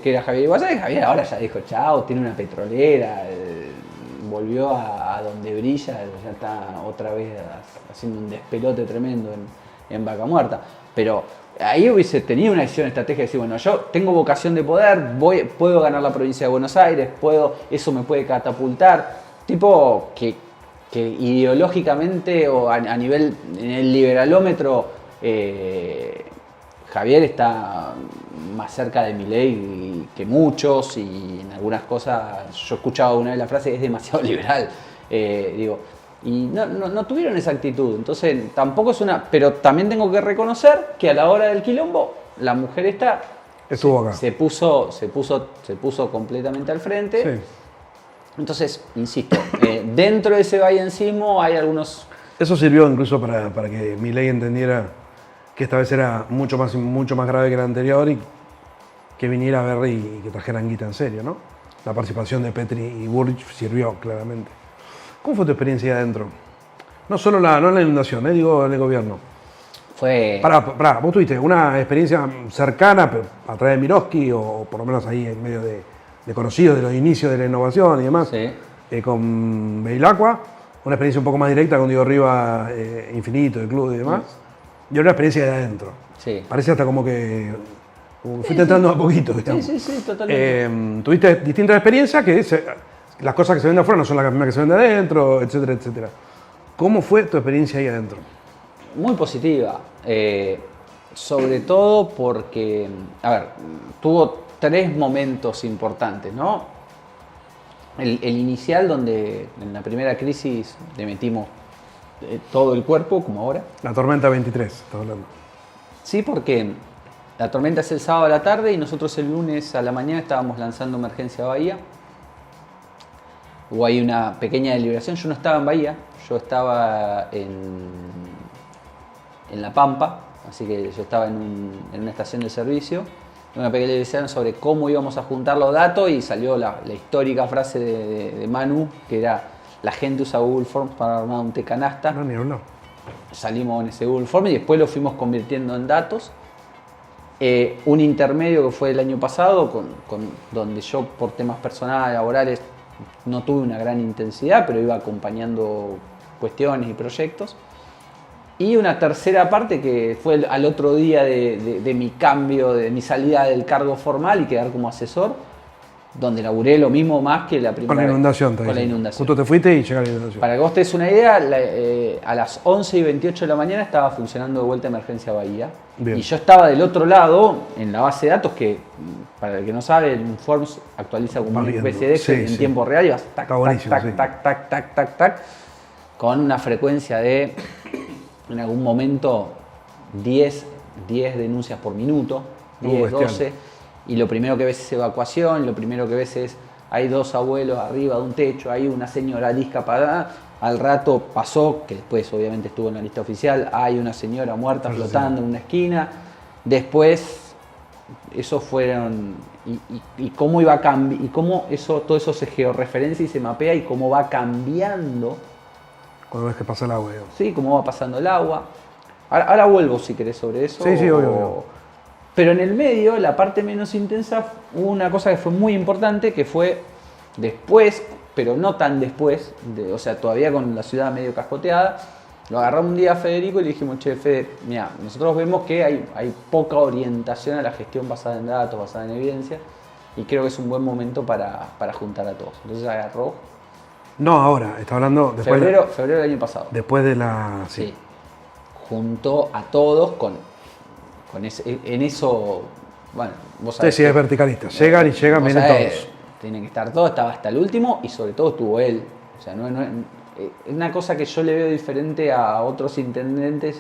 B: era Javier Iguazá, y Javier ahora ya dijo chao, tiene una petrolera, volvió a donde brilla, ya está otra vez haciendo un despelote tremendo en Vaca Muerta. Pero ahí hubiese tenido una decisión estratégica de decir, bueno, yo tengo vocación de poder, puedo ganar la provincia de Buenos Aires, eso me puede catapultar. Tipo que ideológicamente o a nivel, en el liberalómetro, Javier está más cerca de Milei que muchos, y en algunas cosas, yo he escuchado una vez la frase, es demasiado liberal, y no tuvieron esa actitud. Entonces tampoco es pero también tengo que reconocer que a la hora del quilombo la mujer
A: Estuvo acá.
B: se puso completamente al frente.
A: Sí.
B: Entonces, insisto, dentro de ese vallencismo hay algunos...
A: Eso sirvió incluso para que Milei entendiera que esta vez era mucho más grave que la anterior y que viniera a ver y que trajeran guita en serio, ¿no? La participación de Petri y Bullrich sirvió claramente. ¿Cómo fue tu experiencia ahí adentro? No solo no en la inundación, digo en el gobierno.
B: Fue...
A: Pará, vos tuviste una experiencia cercana pero a través de Miroski o por lo menos ahí en medio de conocidos de los inicios de la innovación y demás,
B: Sí.
A: con Beilacqua, una experiencia un poco más directa con Diego Riva, Infinito, el club y demás, y una experiencia de adentro.
B: Sí.
A: Parece hasta como que fuiste entrando a poquito, digamos.
B: Sí, totalmente.
A: Tuviste distintas experiencias que las cosas que se ven de afuera no son las mismas que se ven de adentro, etcétera, etcétera. ¿Cómo fue tu experiencia ahí adentro?
B: Muy positiva. Sobre todo porque, a ver, tuvo 3 momentos importantes, ¿no? El inicial, donde en la primera crisis le metimos todo el cuerpo, como ahora.
A: La tormenta 23, estás hablando.
B: Sí, porque la tormenta es el sábado a la tarde y nosotros el lunes a la mañana estábamos lanzando Emergencia Bahía. Hubo ahí una pequeña deliberación. Yo no estaba en Bahía, yo estaba en La Pampa, así que yo estaba en una estación de servicio. Una pequeña deliberación sobre cómo íbamos a juntar los datos y salió la histórica frase de Manu, que era: la gente usa Google Forms para armar un T-canasta.
A: No, ni hablar.
B: Salimos en ese Google Form y después lo fuimos convirtiendo en datos. Un intermedio que fue el año pasado, donde yo por temas personales, laborales, no tuve una gran intensidad, pero iba acompañando cuestiones y proyectos. Y una tercera parte que fue al otro día de mi cambio, de mi salida del cargo formal y quedar como asesor, donde laburé lo mismo más que la primera.
A: Con la inundación,
B: Con la inundación.
A: Justo te fuiste y llega la inundación.
B: Para que vos te des una idea, a las 11:28 de la mañana estaba funcionando de vuelta Emergencia Bahía.
A: Bien.
B: Y yo estaba del otro lado, en la base de datos, que para el que no sabe, el Forms actualiza como
A: Va
B: una
A: viendo.
B: especie de Excel
A: Sí,
B: en
A: sí.
B: tiempo real y vas tac,
A: Está
B: tac,
A: buenísimo,
B: tac,
A: sí.
B: tac, tac, tac, tac, tac, con una frecuencia de, en algún momento, 10 denuncias por minuto, 10,
A: bestial.
B: 12. Y lo primero que ves es evacuación, lo primero que ves es: hay 2 abuelos arriba de un techo, hay una señora discapacitada. Al rato pasó, que después obviamente estuvo en la lista oficial, hay una señora muerta
A: Sí,
B: flotando en una esquina. Después, esos fueron. Y cómo iba a cambiar, y cómo todo eso se georreferencia y se mapea, y cómo va cambiando,
A: Cuando ves que pasa el agua, digamos.
B: ¿sí? Cómo va pasando el agua. Ahora vuelvo, si querés, sobre eso.
A: Sí, obvio.
B: Pero en el medio, la parte menos intensa, hubo una cosa que fue muy importante, que fue después, pero no tan después, o sea, todavía con la ciudad medio cascoteada. Lo agarramos un día a Federico y le dijimos: che, Fede, mira, nosotros vemos que hay poca orientación a la gestión basada en datos, basada en evidencia, y creo que es un buen momento para juntar a todos. Entonces agarró
A: No, ahora, está hablando después,
B: febrero del año pasado.
A: después de la...
B: Sí. Juntó a todos en eso. Bueno, vos sabés.
A: Sí, es verticalista. Llegan y llegan,
B: vos
A: vienen
B: sabés,
A: todos.
B: Tienen que estar todos, estaba hasta el último y sobre todo estuvo él. O sea, es una cosa que yo le veo diferente a otros intendentes.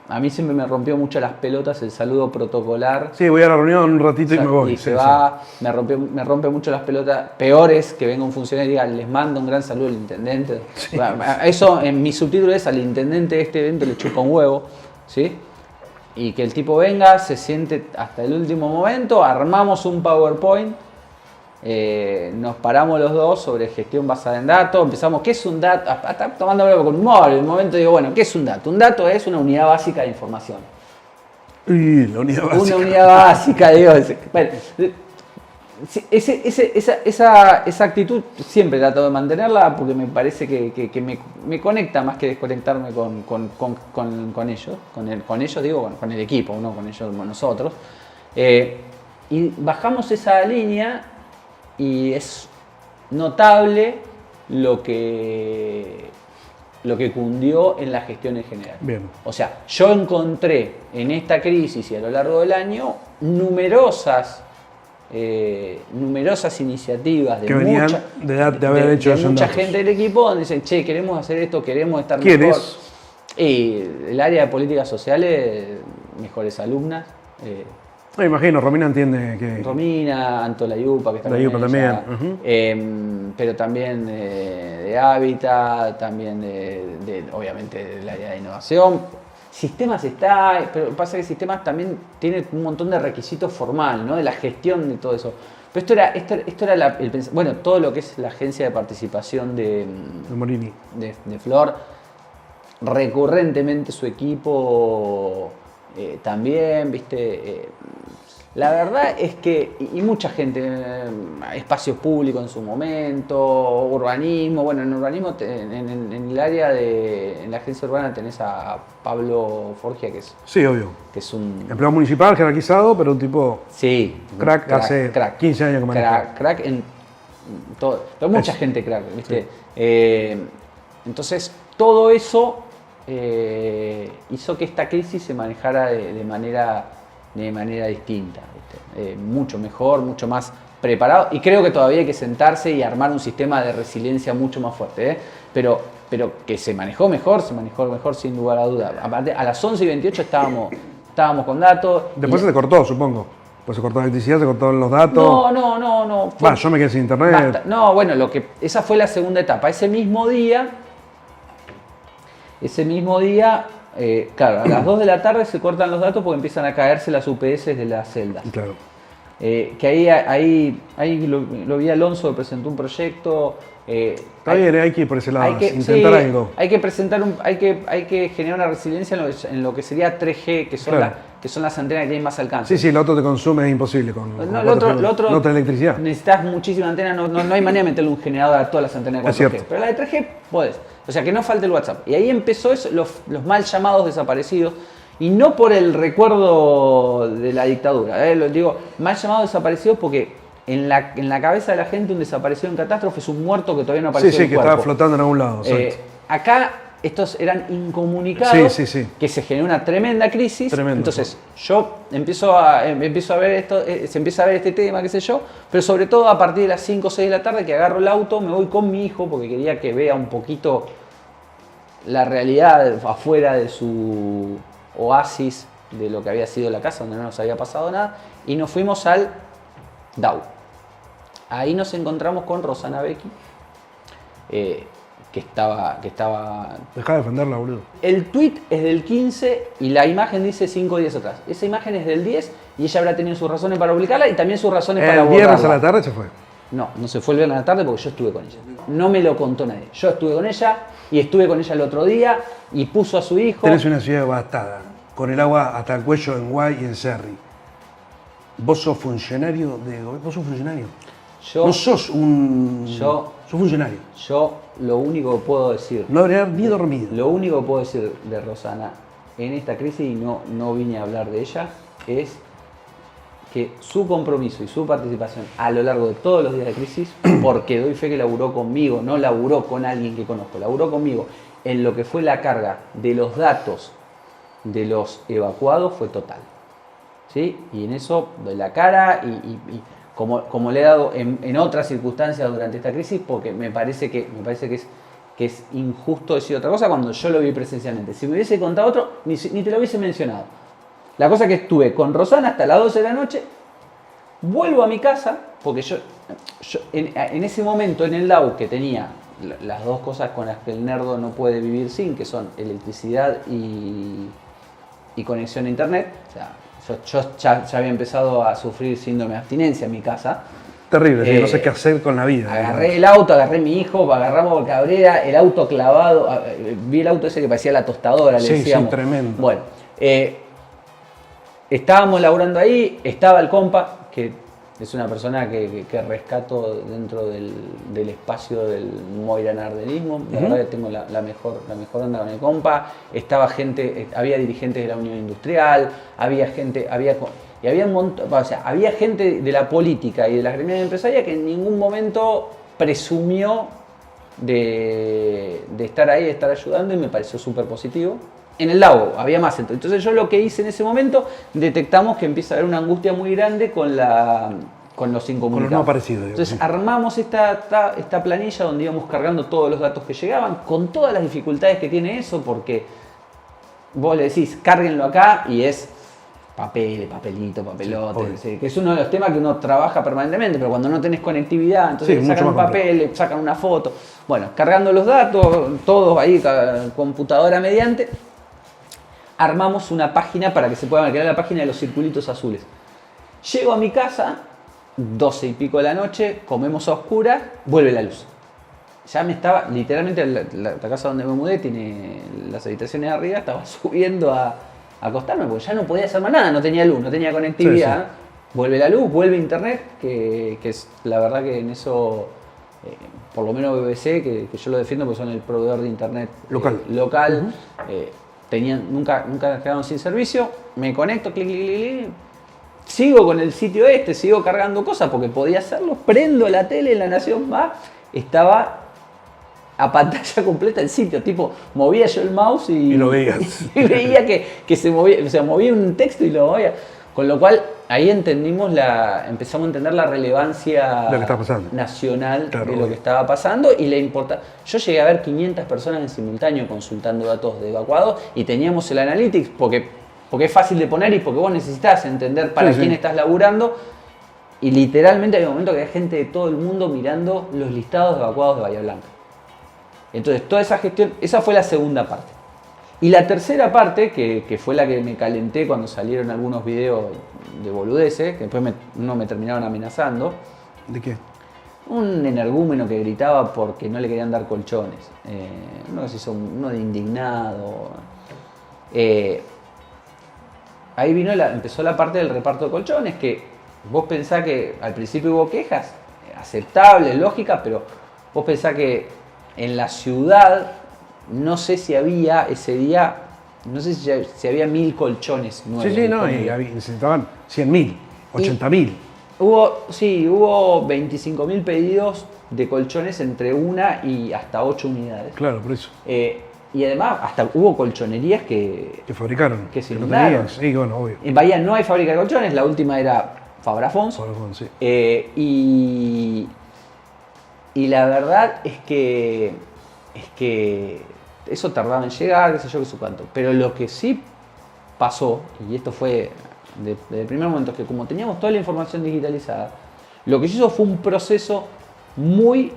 B: A mí siempre me rompió mucho las pelotas el saludo protocolar.
A: Sí, voy a la reunión un ratito y me voy.
B: Y
A: Sí,
B: se
A: sí.
B: va, me rompe mucho las pelotas. Peor es que venga un funcionario y diga: les mando un gran saludo al intendente. Bueno, eso en mi subtítulo es: al intendente de este evento le chupa un huevo, ¿sí? Y que el tipo venga, se siente hasta el último momento, armamos un PowerPoint, nos paramos los dos sobre gestión basada en datos, empezamos: ¿qué es un dato? Tomándolo con humor, en el momento digo: bueno, ¿qué es un dato? Un dato es una unidad básica de información.
A: Y la unidad básica.
B: Una unidad básica, digo. Bueno, esa actitud siempre trato de mantenerla porque me parece que me conecta más que desconectarme con ellos. Con ellos digo, bueno, con el equipo, no con ellos, con nosotros. Y bajamos esa línea y es notable lo que cundió en la gestión en general.
A: Bien.
B: O sea, yo encontré en esta crisis y a lo largo del año numerosas iniciativas
A: Que venían de haber hecho eso en
B: mucha
A: datos.
B: gente del equipo donde dicen: che, queremos hacer esto, queremos estar
A: ¿Quién
B: mejor.
A: es?
B: Y el área de políticas sociales, mejores alumnas.
A: Me imagino, Romina entiende que...
B: Romina, Anto Layupa, que está con
A: Layupa
B: ella,
A: también,
B: pero también de Hábitat, también obviamente del área de innovación. Sistemas está, pero pasa que sistemas también tiene un montón de requisitos formal, ¿no? De la gestión de todo eso. Pero esto era bueno, todo lo que es la agencia de participación
A: De Morini.
B: de Flor, recurrentemente su equipo también, ¿viste? La verdad es que, y mucha gente, espacios públicos en su momento, urbanismo, bueno, en urbanismo, en el área en la agencia urbana tenés a Pablo Forgia, que
A: Sí, obvio.
B: es un...
A: Empleado municipal, jerarquizado, pero un tipo
B: Sí,
A: crack, hace 15 años que maneja.
B: Crack en todo, pero mucha gente crack, ¿viste? Entonces, todo eso hizo que esta crisis se manejara de manera distinta, ¿viste? Mucho mejor, mucho más preparado, y creo que todavía hay que sentarse y armar un sistema de resiliencia mucho más fuerte, ¿eh? Pero que se manejó mejor sin lugar a duda. Aparte, a las 11:28 estábamos con datos.
A: Después se te cortó, supongo. Pues se cortó la electricidad, se cortaron los datos.
B: No.
A: Bueno, yo me quedé sin internet.
B: Basta. No, bueno, esa fue la segunda etapa. Ese mismo día, claro, a las 2 de la tarde se cortan los datos porque empiezan a caerse las UPS de las celdas.
A: Claro.
B: Que ahí lo vi Alonso, que presentó un proyecto.
A: Está bien, hay que ir por ese lado,
B: intentar
A: algo.
B: Hay que generar una resiliencia en lo que sería 3G, que son las antenas que tienen más alcance.
A: Sí, lo otro te consume, es imposible
B: lo otro
A: no tener electricidad.
B: Necesitas muchísima antena, no hay manera de meterle un generador a todas las antenas de 4G.
A: Es cierto.
B: Pero la de 3G podés. O sea, que no falte el WhatsApp. Y ahí empezó eso, los mal llamados desaparecidos. Y no por el recuerdo de la dictadura. Lo digo, mal llamados desaparecidos porque en la cabeza de la gente un desaparecido en catástrofe es un muerto que todavía no apareció en el
A: que
B: cuerpo.
A: estaba flotando en algún lado.
B: Acá estos eran incomunicados,
A: Sí.
B: que se generó una tremenda crisis.
A: Tremendo.
B: Entonces yo empiezo a ver esto, se empieza a ver este tema, qué sé yo, pero sobre todo a partir de las 5 o 6 de la tarde que agarro el auto, me voy con mi hijo porque quería que vea un poquito la realidad afuera de su oasis de lo que había sido la casa, donde no nos había pasado nada, y nos fuimos al DAU. Ahí nos encontramos con Rosana Becchi, que estaba...
A: Dejá de defenderla, boludo.
B: El tweet es del 15 y la imagen dice 5 días atrás. Esa imagen es del 10 y ella habrá tenido sus razones para publicarla y también sus razones para borrarla.
A: ¿El viernes a la tarde se fue?
B: No se fue el viernes a la tarde porque yo estuve con ella. No me lo contó nadie. Yo estuve con ella y estuve con ella el otro día y puso a su hijo...
A: Tenés una ciudad devastada, con el agua hasta el cuello en Guay y en Cerri. ¿Vos sos funcionario de gobierno? ¿Vos sos funcionario?
B: Yo,
A: no sos un...
B: Sos
A: funcionario.
B: Yo lo único que puedo decir...
A: No habría ni dormido.
B: Lo único que puedo decir de Rosana en esta crisis, y no vine a hablar de ella, es que su compromiso y su participación a lo largo de todos los días de crisis, porque doy fe que laburó conmigo, no laburó con alguien que conozco, laburó conmigo en lo que fue la carga de los datos de los evacuados, fue total. ¿Sí? Y en eso doy la cara y como le he dado en otras circunstancias durante esta crisis, porque me parece que es injusto decir otra cosa cuando yo lo vi presencialmente. Si me hubiese contado otro, ni te lo hubiese mencionado. La cosa que estuve con Rosana hasta las 12 de la noche, vuelvo a mi casa, porque yo en ese momento en el DAU, que tenía las dos cosas con las que el nerdo no puede vivir sin, que son electricidad y conexión a internet, o sea, yo ya había empezado a sufrir síndrome de abstinencia en mi casa.
A: Terrible, no sé qué hacer con la vida.
B: Agarré el auto, agarré a mi hijo, agarramos por Cabrera, el auto clavado, vi el auto ese que parecía la tostadora, le decíamos.
A: Sí, tremendo.
B: Bueno, estábamos laburando ahí, estaba el compa, que es una persona que rescato dentro del espacio del Moira-Nardenismo. La verdad que tengo la mejor onda con el compa. Estaba gente, había dirigentes de la Unión Industrial, había gente de la política y de las gremiales empresarias que en ningún momento presumió de estar ahí, de estar ayudando, y me pareció súper positivo. En el lago había más. Entonces yo lo que hice en ese momento, detectamos que empieza a haber una angustia muy grande con los incomunicados.
A: Con los no aparecidos.
B: Entonces armamos esta planilla donde íbamos cargando todos los datos que llegaban, con todas las dificultades que tiene eso, porque vos le decís, cárguenlo acá, y es papelito, papelote, sí, que es uno de los temas que uno trabaja permanentemente, pero cuando no tenés conectividad, entonces le sacan un papel, le sacan una foto. Bueno, cargando los datos, todos ahí, computadora mediante, armamos una página para que se pueda crear la página de los circulitos azules. Llego a mi casa, 12 y pico de la noche, comemos a oscuras, vuelve la luz. Ya me estaba, literalmente, la casa donde me mudé tiene las habitaciones de arriba, estaba subiendo a acostarme porque ya no podía hacer más nada, no tenía luz, no tenía conectividad. Sí. Vuelve la luz, vuelve internet, que es la verdad que en eso, por lo menos BBC, que yo lo defiendo porque son el proveedor de internet local, nunca quedaron sin servicio. Me conecto, clic, sigo con el sitio sigo cargando cosas porque podía hacerlo, prendo la tele en La Nación Más, estaba a pantalla completa el sitio, tipo, movía yo el mouse y
A: lo veías.
B: y veía que se movía, o sea, movía un texto y lo movía. Con lo cual, ahí empezamos a entender la relevancia
A: Lo que está pasando.
B: nacional
A: Claro,
B: de lo
A: obvio.
B: que estaba pasando y la importancia. Yo llegué a ver 500 personas en simultáneo consultando datos de evacuados y teníamos el Analytics porque es fácil de poner y porque vos necesitas entender para
A: Sí,
B: quién
A: sí.
B: estás laburando. Y literalmente había un momento que había gente de todo el mundo mirando los listados de evacuados de Bahía Blanca. Entonces, toda esa gestión, esa fue la segunda parte. Y la tercera parte, que fue la que me calenté cuando salieron algunos videos de boludeces, que después no me terminaron amenazando,
A: ¿De qué?
B: un energúmeno que gritaba porque no le querían dar colchones. Uno que se hizo uno de indignado. Ahí empezó la parte del reparto de colchones, que vos pensás que al principio hubo quejas, aceptables, lógicas, pero vos pensás que en la ciudad, no sé si había ese día, no sé si había 1000 colchones nuevos.
A: Sí, no, y
B: disponibles.
A: necesitaban 100.000, 80.000.
B: Hubo 25.000 pedidos de colchones entre 1 y hasta 8 unidades.
A: Claro, por eso.
B: Y además, hasta hubo colchonerías que
A: Que fabricaron.
B: Que se
A: no
B: inundaron.
A: tenían. Sí, bueno, obvio.
B: en Bahía no hay fábrica de colchones, la última era Fabrafons.
A: Vodafone, sí.
B: Y la verdad es que eso tardaba en llegar, qué sé yo, qué sé cuánto. Pero lo que sí pasó, y esto fue desde el primer momento, es que como teníamos toda la información digitalizada, lo que se hizo fue un proceso muy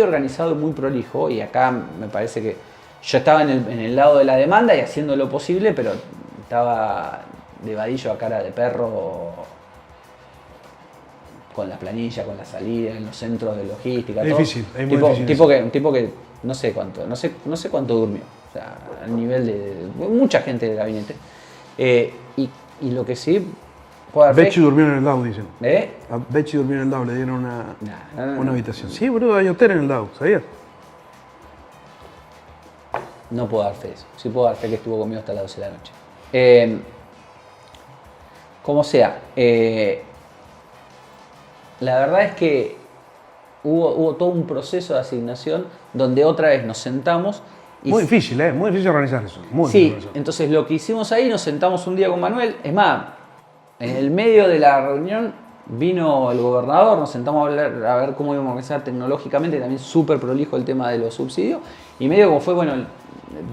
B: organizado y muy prolijo. Y acá me parece que yo estaba en el lado de la demanda y haciendo lo posible, pero estaba de vadillo a cara de perro con la planilla, con la salida, en los centros de logística.
A: Es
B: todo.
A: difícil, es muy difícil
B: Un tipo que no sé cuánto durmió. O sea, a nivel de mucha gente del gabinete. Y lo que sí puedo dar fe-
A: Becci durmió en el DAO, dicen.
B: ¿Eh?
A: A Becci durmió en el DAO, le dieron una
B: No.
A: habitación. Sí, boludo, hay hotel en el DAO, ¿sabías?
B: No puedo dar fe de eso. Sí puedo dar fe que estuvo conmigo hasta las 12 de la noche. Como sea, la verdad es que hubo todo un proceso de asignación donde otra vez nos sentamos y
A: Muy difícil, muy difícil organizar eso. Muy
B: sí,
A: difícil organizar.
B: entonces lo que hicimos ahí, nos sentamos un día con Manuel. Es más, en el medio de la reunión vino el gobernador, nos sentamos a hablar, a ver cómo íbamos a organizar tecnológicamente, también súper prolijo el tema de los subsidios. Y medio como fue, bueno,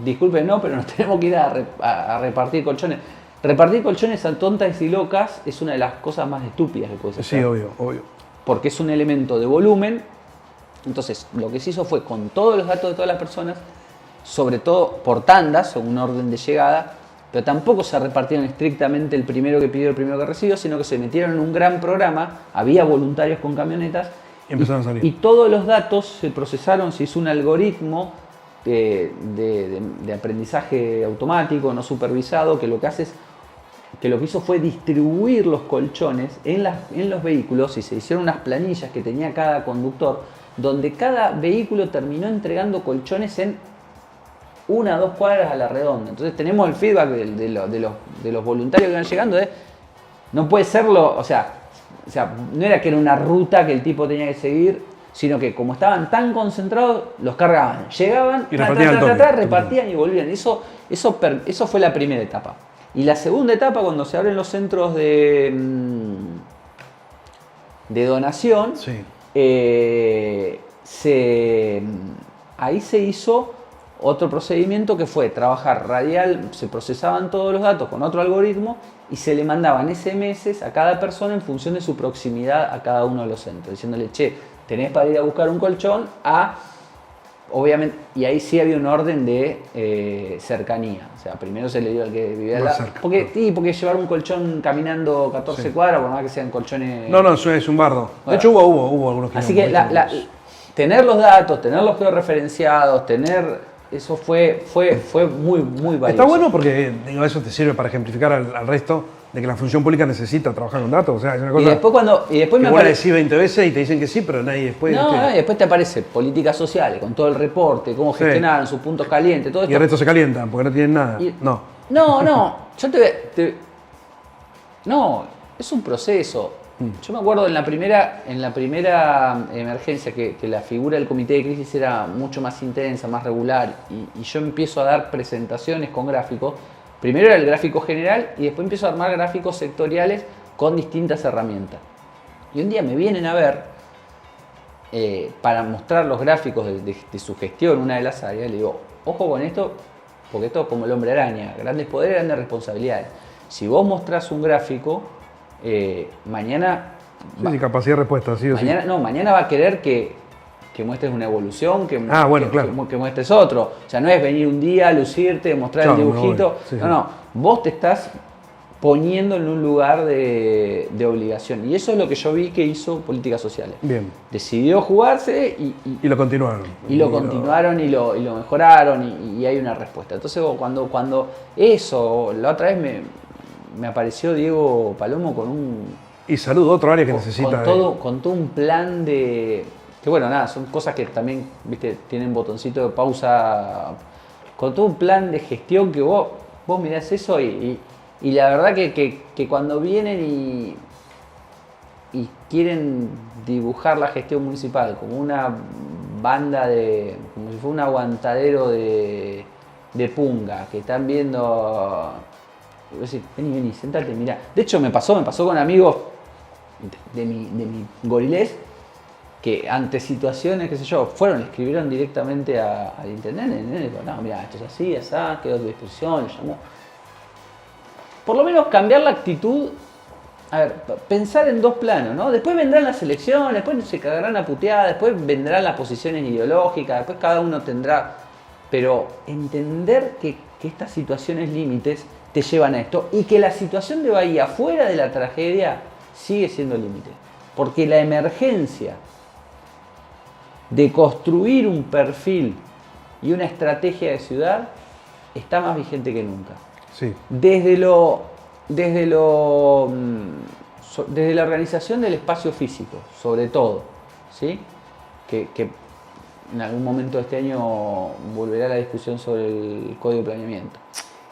B: disculpen, no, pero nos tenemos que ir a repartir colchones. Repartir colchones a tontas y locas es una de las cosas más estúpidas que puedes hacer.
A: Sí, obvio, obvio.
B: Porque es un elemento de volumen. Entonces, lo que se hizo fue con todos los datos de todas las personas, sobre todo por tandas o un orden de llegada, pero tampoco se repartieron estrictamente el primero que pidió, el primero que recibió, sino que se metieron en un gran programa, había voluntarios con camionetas,
A: Y empezaron a salir.
B: y todos los datos se procesaron, se hizo un algoritmo de aprendizaje automático, no supervisado, que lo que hizo fue distribuir los colchones en los vehículos, y se hicieron unas planillas que tenía cada conductor, donde cada vehículo terminó entregando colchones en 1 o 2 cuadras a la redonda. Entonces tenemos el feedback de los voluntarios que van llegando no puede serlo, o sea, no era que era una ruta que el tipo tenía que seguir, sino que como estaban tan concentrados, los cargaban, llegaban,
A: Y repartían al toque.
B: repartían y volvían. Eso fue la primera etapa. Y la segunda etapa, cuando se abren los centros de donación,
A: Sí.
B: ahí se hizo otro procedimiento que fue trabajar radial, se procesaban todos los datos con otro algoritmo y se le mandaban SMS a cada persona en función de su proximidad a cada uno de los centros, diciéndole, che, tenés para ir a buscar un colchón obviamente, y ahí sí había un orden de cercanía. O sea, primero se le dio al que vivía al
A: Más
B: lado.
A: cerca,
B: Porque llevar un colchón caminando 14 cuadras, por más que sean colchones.
A: No, eso es un bardo. De
B: Bueno.
A: hecho, hubo algunos
B: Así que
A: quilombos.
B: tener los datos, tenerlos georreferenciados, eso fue muy, muy valioso.
A: Está bueno porque digo, eso te sirve para ejemplificar al resto de que la función pública necesita trabajar con datos. O sea, es una cosa
B: Y después
A: que
B: me
A: vos la
B: aparece.
A: decís 20 veces y te dicen que sí, pero nadie después.
B: No,
A: ¿viste?
B: y después te aparece políticas sociales, con todo el reporte, cómo
A: Sí.
B: gestionaron sus puntos calientes, todo
A: Y el
B: esto.
A: resto se calientan porque no tienen nada.
B: Y-
A: No.
B: No, yo no, es un proceso. Yo me acuerdo en la primera emergencia que la figura del comité de crisis era mucho más intensa, más regular, y yo empiezo a dar presentaciones con gráficos. Primero era el gráfico general y después empiezo a armar gráficos sectoriales con distintas herramientas. Y un día me vienen a ver para mostrar los gráficos de su gestión, una de las áreas, le digo, ojo con esto, porque esto es como el hombre araña, grandes poderes, grandes responsabilidades. Si vos mostrás un gráfico, mañana...
A: Sí, capacidad de respuesta, sí o sí.
B: Mañana va a querer que muestres una evolución, que muestres otro. O sea, no es venir un día, lucirte, mostrar el dibujito. Sí, no, vos te estás poniendo en un lugar de obligación. Y eso es lo que yo vi que hizo Políticas Sociales.
A: Bien.
B: Decidió jugarse
A: y lo continuaron.
B: Y lo continuaron y lo mejoraron y hay una respuesta. Entonces cuando eso, la otra vez me apareció Diego Palomo con un...
A: Y salud, otro área que necesita.
B: Con todo un plan de... Que bueno, nada, son cosas que también, viste, tienen botoncito de pausa. Con todo un plan de gestión que vos mirás eso y la verdad que cuando vienen y quieren dibujar la gestión municipal como una banda como si fuera un aguantadero de punga, que están viendo... Decir, vení, sentate, mirá. De hecho me pasó con amigos de mi gorilés que ante situaciones, qué sé yo, le escribieron directamente al intendente. El intendente dijo, no, mira, esto es así, así, quedó a tu disposición, le llamó. Por lo menos cambiar la actitud, a ver, pensar en dos planos, ¿no? Después vendrán las elecciones, después se cagarán a puteadas, después vendrán las posiciones ideológicas, después cada uno tendrá... Pero entender que estas situaciones límites te llevan a esto y que la situación de Bahía fuera de la tragedia sigue siendo límite. Porque la emergencia de construir un perfil y una estrategia de ciudad está más vigente que nunca.
A: Sí.
B: Desde la organización del espacio físico, sobre todo, ¿sí? Que en algún momento de este año volverá la discusión sobre el código de planeamiento.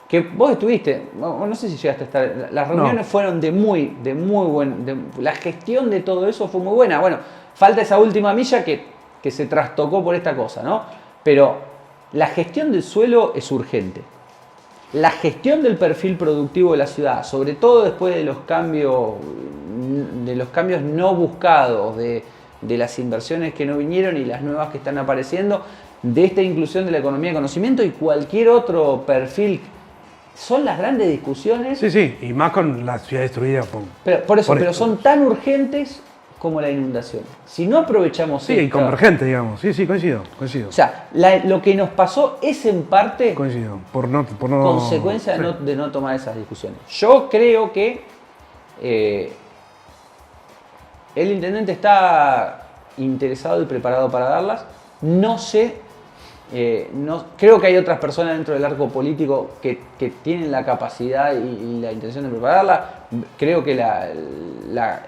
B: Que vos estuviste, no sé si llegaste a estar, las reuniones fueron de muy buen, la gestión de todo eso fue muy buena. Bueno, falta esa última milla que se trastocó por esta cosa, ¿no? Pero la gestión del suelo es urgente. La gestión del perfil productivo de la ciudad, sobre todo después de los cambios no buscados, de las inversiones que no vinieron y las nuevas que están apareciendo, de esta inclusión de la economía de conocimiento y cualquier otro perfil, son las grandes discusiones.
A: Sí, y más con la ciudad destruida.
B: Pero son tan urgentes como la inundación. Si no aprovechamos
A: y convergente, digamos. Sí, coincido.
B: O sea, lo que nos pasó es en parte
A: coincido, por no
B: consecuencia de no tomar esas discusiones. Yo creo que el intendente está interesado y preparado para darlas. No sé, creo que hay otras personas dentro del arco político que tienen la capacidad y la intención de prepararla. Creo que la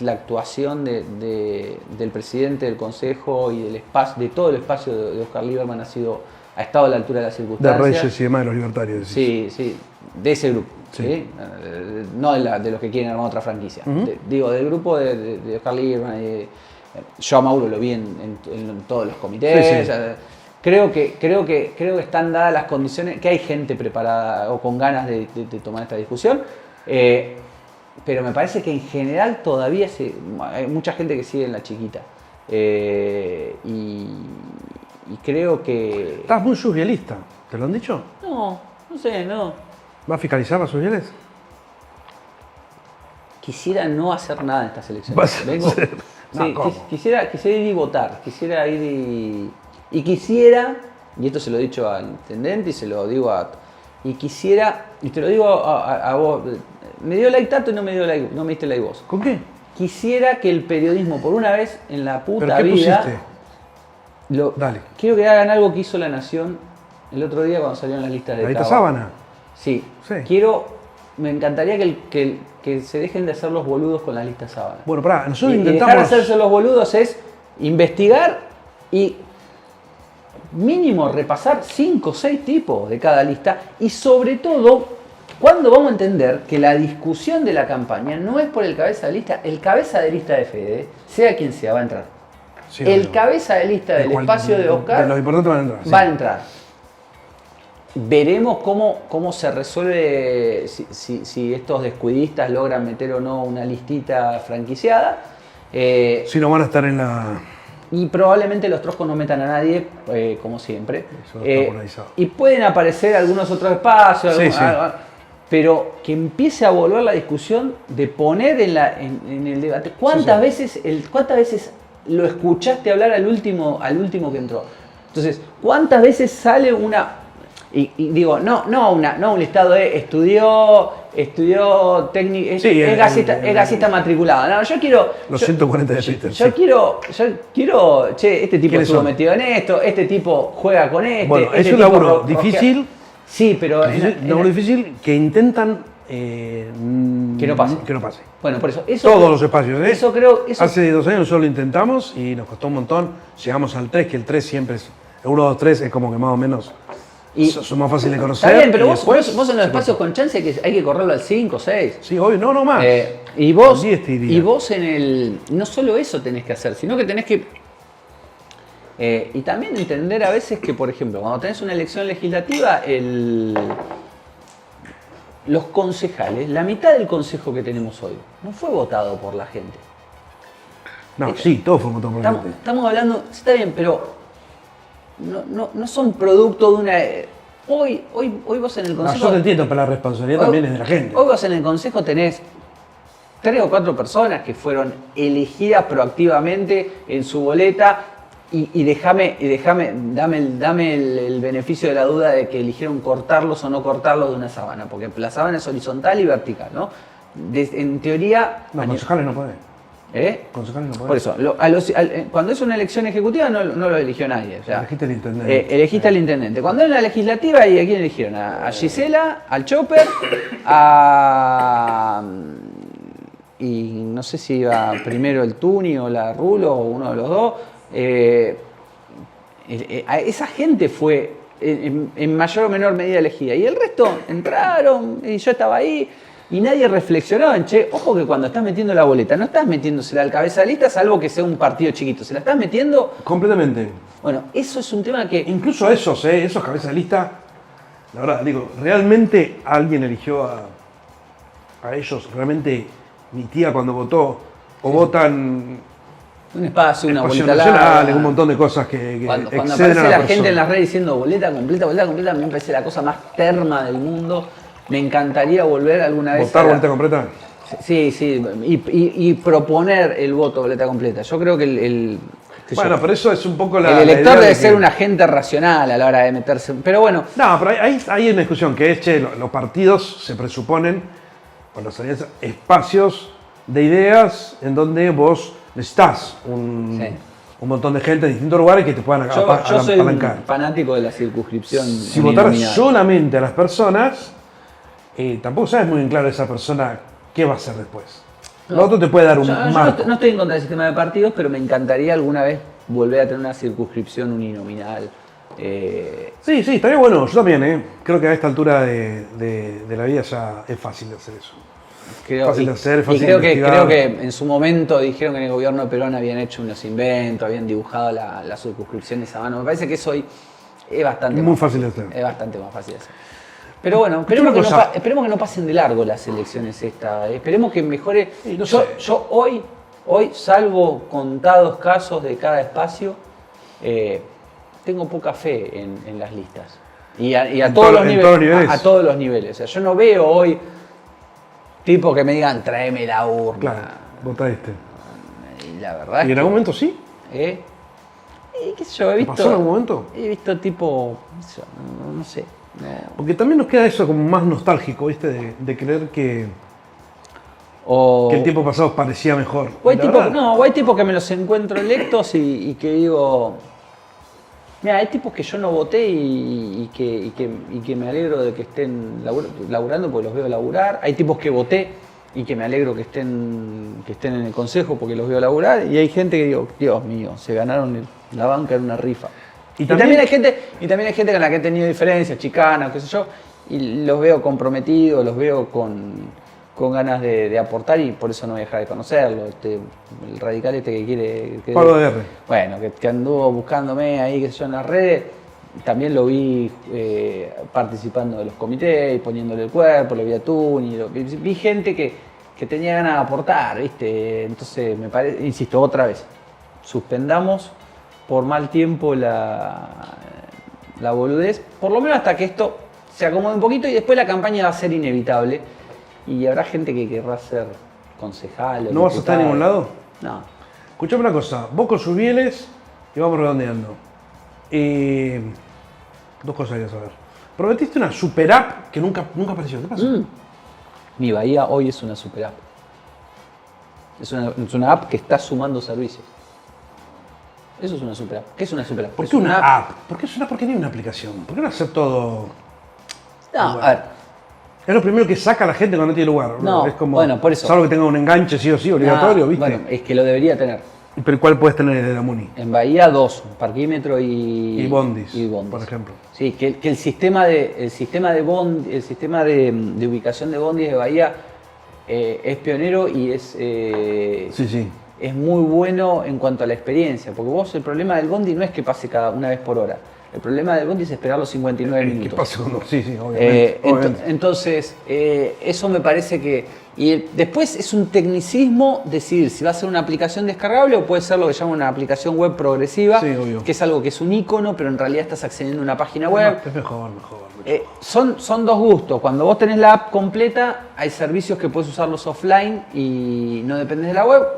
B: actuación del presidente del Consejo y de todo el espacio de Oscar Lieberman ha estado a la altura de las circunstancias.
A: De Reyes y demás de los libertarios.
B: Sí, de ese grupo. ¿sí? No de los que quieren armar otra franquicia. Del grupo de Oscar Lieberman. Yo a Mauro lo vi en todos los comités. Sí. Creo que están dadas las condiciones, que hay gente preparada o con ganas de tomar esta discusión. Pero me parece que en general todavía hay mucha gente que sigue en la chiquita. Y creo que...
A: Estás muy surrealista, ¿te lo han dicho?
B: No sé.
A: ¿Va a fiscalizar a sus fieles?
B: Quisiera no hacer nada en estas elecciones. Quisiera ir y votar. Quisiera ir y quisiera, y esto se lo he dicho al intendente y se lo digo y quisiera, y te lo digo a vos, me dio like Tato y no me diste like vos.
A: ¿Con qué?
B: Quisiera que el periodismo, por una vez en la puta
A: ¿Pero qué
B: vida...
A: pusiste? Dale.
B: Quiero que hagan algo que hizo La Nación el otro día cuando salieron las listas de
A: ¿La lista sábana?
B: Sí. Me encantaría que se dejen de hacer los boludos con las listas sábana.
A: Bueno, pará, nosotros
B: intentamos... Y dejar de hacerse los boludos es investigar y mínimo repasar 5 o 6 tipos de cada lista y sobre todo ¿Cuándo vamos a entender que la discusión de la campaña no es por el cabeza de lista? El cabeza de lista de Fede, sea quien sea, va a entrar.
A: Sí,
B: el
A: obvio.
B: cabeza de lista del espacio de Oscar
A: De los importantes van a entrar. sí.
B: va a entrar. Veremos cómo se resuelve si estos descuidistas logran meter o no una listita franquiciada.
A: Si no van a estar en la...
B: Y probablemente los troscos no metan a nadie, como siempre.
A: Eso está polarizado.
B: Y pueden aparecer algunos otros espacios,
A: Sí, sí.
B: pero que empiece a volver la discusión de poner en el debate. ¿Cuántas veces lo escuchaste hablar al último que entró? Entonces, ¿cuántas veces sale una... Y digo, no un listado de estudió técnico,
A: Sí,
B: es gasista matriculado. No, yo quiero...
A: Los 140 de Twitter.
B: Yo quiero, che, este tipo
A: ¿Quiénes
B: estuvo
A: son?
B: metido en esto, este tipo juega con este.
A: Bueno,
B: este
A: es un
B: tipo
A: laburo difícil.
B: Sí, pero...
A: Un laburo difícil que intentan...
B: Que no pase.
A: Que no pase.
B: Bueno, por eso...
A: Todos los espacios.
B: Eso creo...
A: Hace 2 años solo lo intentamos y nos costó un montón. Llegamos al 3, que el 3 siempre es... El 1, 2, 3 es como que más o menos... son más fáciles de conocer.
B: Está bien, pero
A: y
B: vos
A: después
B: en los espacios con chance que hay que correrlo al 5, 6.
A: Sí, obvio, no más.
B: Y vos,
A: Al 10 te diría.
B: y vos en el... No solo eso tenés que hacer, sino que tenés que... y también entender a veces que, por ejemplo, cuando tenés una elección legislativa, los concejales, la mitad del consejo que tenemos hoy, no fue votado por la gente.
A: No, sí, todo fue votado por la gente.
B: Estamos hablando, está bien, pero no son producto de una... Hoy vos en el
A: No,
B: consejo...
A: yo te entiendo, pero la responsabilidad también es de la gente.
B: Hoy vos en el consejo tenés 3 o 4 personas que fueron elegidas proactivamente en su boleta y dame el beneficio de la duda de que eligieron cortarlos o no cortarlos de una sábana, porque la sábana es horizontal y vertical, ¿no? En teoría...
A: No, concejales no pueden.
B: ¿Eh?
A: Concejales no pueden.
B: Por eso, cuando es una elección ejecutiva no lo eligió nadie. O sea,
A: Elegiste al intendente.
B: elegiste al intendente. Cuando es la legislativa, ¿y a quién eligieron? A Gisela, al Chopper, y no sé si iba primero el Tuni o la Rulo o uno de los dos. A esa gente fue en mayor o menor medida elegida. Y el resto entraron, y yo estaba ahí. Y nadie reflexionó en, che, ojo que cuando estás metiendo la boleta, no estás metiéndosela al cabeza de lista, salvo que sea un partido chiquito. Se la estás metiendo...
A: Completamente.
B: Bueno, eso es un tema que...
A: Incluso esos cabezas de lista, la verdad, digo, ¿realmente alguien eligió a ellos? ¿Realmente mi tía cuando votó? ¿O votan
B: Un espacio, una
A: espacio
B: boleta
A: nacional,
B: larga.
A: un montón de cosas que
B: Cuando
A: exceden
B: aparece
A: a la
B: la gente
A: persona?
B: en las redes diciendo boleta completa, a mí me parece la cosa más terma del mundo. Me encantaría volver alguna vez
A: ¿Votar boleta completa?
B: Sí, y proponer el voto boleta completa. Yo creo que
A: Bueno, pero eso es un poco
B: el
A: la
B: elector
A: idea de
B: debe
A: que-
B: ser un agente racional a la hora de meterse. Pero bueno,
A: No, pero hay una discusión que es, che, los partidos se presuponen, o las alianzas, espacios de ideas en donde vos necesitas un montón de gente de distintos lugares que te puedan
B: yo soy un
A: apalancar.
B: fanático de la circunscripción.
A: Si votaras
B: uninominal.
A: solamente a las personas, tampoco sabes muy bien claro esa persona qué va a hacer después. Lo otro te puede dar un
B: Yo
A: marco.
B: no estoy en contra del sistema de partidos, pero me encantaría alguna vez volver a tener una circunscripción uninominal.
A: Sí, estaría bueno. Yo también, Creo que a esta altura de la vida ya es fácil de hacer eso. Fácil de hacer, fácil de investigar.
B: creo que en su momento dijeron que en el gobierno de Perón habían hecho unos inventos, habían dibujado las circunscripciones a mano. Me parece que eso hoy es bastante
A: Muy
B: más
A: fácil de hacer.
B: Es bastante más fácil de hacer. Pero bueno, esperemos que no pasen de largo las elecciones estas. Esperemos que mejore.
A: Y no sé.
B: Yo hoy, salvo contados casos de cada espacio, tengo poca fe en las listas. Y a todos los niveles. A todos los niveles. O sea, yo no veo hoy tipo que me digan, tráeme la urna.
A: Claro, vota este.
B: Y la verdad
A: ¿Y en algún momento sí?
B: y qué sé yo, he visto.
A: ¿Pasó en algún momento?
B: He visto tipo. No sé. No.
A: Porque también nos queda eso como más nostálgico, ¿viste? De creer que
B: O
A: el tiempo pasado parecía mejor.
B: O hay
A: La
B: tipos,
A: verdad,
B: no, o hay tipos que me los encuentro electos y que digo. Mira, hay tipos que yo no voté y que me alegro de que estén laburando porque los veo laburar. Hay tipos que voté y que me alegro que estén en el consejo porque los veo laburar. Y hay gente que digo, Dios mío, se ganaron la banca en una rifa. Y también hay gente con la que he tenido diferencias, chicanas, qué sé yo. y los veo comprometidos, los veo con ganas de aportar y por eso no voy a dejar de conocerlo. El radical que quiere...
A: Pablo de R.
B: Bueno, que anduvo buscándome ahí, qué sé yo, en las redes. También lo vi participando de los comités, y poniéndole el cuerpo, lo vi a Tuni, vi gente que tenía ganas de aportar, ¿viste? Entonces, me parece, insisto, otra vez, suspendamos por mal tiempo la boludez, por lo menos hasta que esto se acomode un poquito y después la campaña va a ser inevitable y habrá gente que querrá ser concejal o
A: ¿No vas a estar en ningún lado?
B: No.
A: Escuchame una cosa, vos con sus bieles y vamos redondeando. Dos cosas quería saber. Prometiste una super app que nunca apareció. ¿Qué pasó?
B: Mi Bahía hoy es una super app. Es una app que está sumando servicios. Eso es una super app. ¿Qué es una super app?
A: ¿Por
B: Es
A: qué una app? ¿Por qué es una? ¿Por qué no hay una aplicación? ¿Por qué no hacer todo?
B: No,
A: Bueno.
B: a ver.
A: Es lo primero que saca la gente cuando no tiene lugar.
B: No,
A: es como,
B: bueno, por eso.
A: Salvo que tenga un enganche sí o sí, obligatorio,
B: No,
A: ¿viste?
B: bueno, es que lo debería tener.
A: Pero ¿cuál puedes tener desde la Muni?
B: En Bahía 2, parquímetro y
A: Bondis,
B: Bondis.
A: por ejemplo.
B: Sí, que el sistema de ubicación de Bondis de Bahía es pionero y es
A: Sí.
B: es muy bueno en cuanto a la experiencia, porque vos el problema del Bondi no es que pase cada una vez por hora. El problema del Bondi es esperar los 59 minutos.
A: ¿Qué pasa cuando? Sí, obviamente.
B: Entonces, eso me parece que... Y después es un tecnicismo decidir si va a ser una aplicación descargable o puede ser lo que llaman una aplicación web progresiva,
A: Sí, obvio.
B: que es algo que es un icono, pero en realidad estás accediendo a una página web.
A: Es mejor.
B: Son dos gustos. Cuando vos tenés la app completa, hay servicios que puedes usarlos offline y no dependes de la web.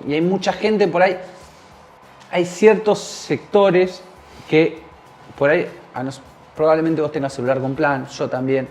B: Y hay mucha gente por ahí, hay ciertos sectores que por ahí, probablemente vos tengas celular con plan, yo también.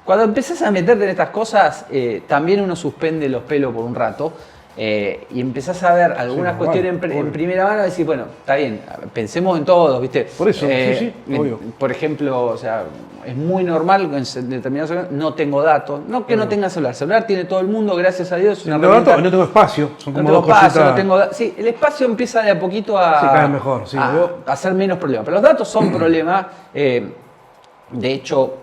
B: Cuando empezás a meterte en estas cosas, también uno suspende los pelos por un rato y empezás a ver algunas cuestiones en primera mano y decís, bueno, está bien, pensemos en todos, ¿viste?
A: Por eso, sí, obvio.
B: Por ejemplo, o sea, es muy normal en determinados sectores, no tengo datos, no que no tenga celular tiene todo el mundo, gracias a Dios. Es una
A: no tengo
B: herramienta-
A: datos, no tengo espacio, son como
B: no tengo
A: dos
B: espacio,
A: cositas.
B: no tengo sí, el espacio empieza de a poquito
A: Sí, cada vez mejor, sí,
B: a ser menos problema. Pero los datos son problema. De hecho,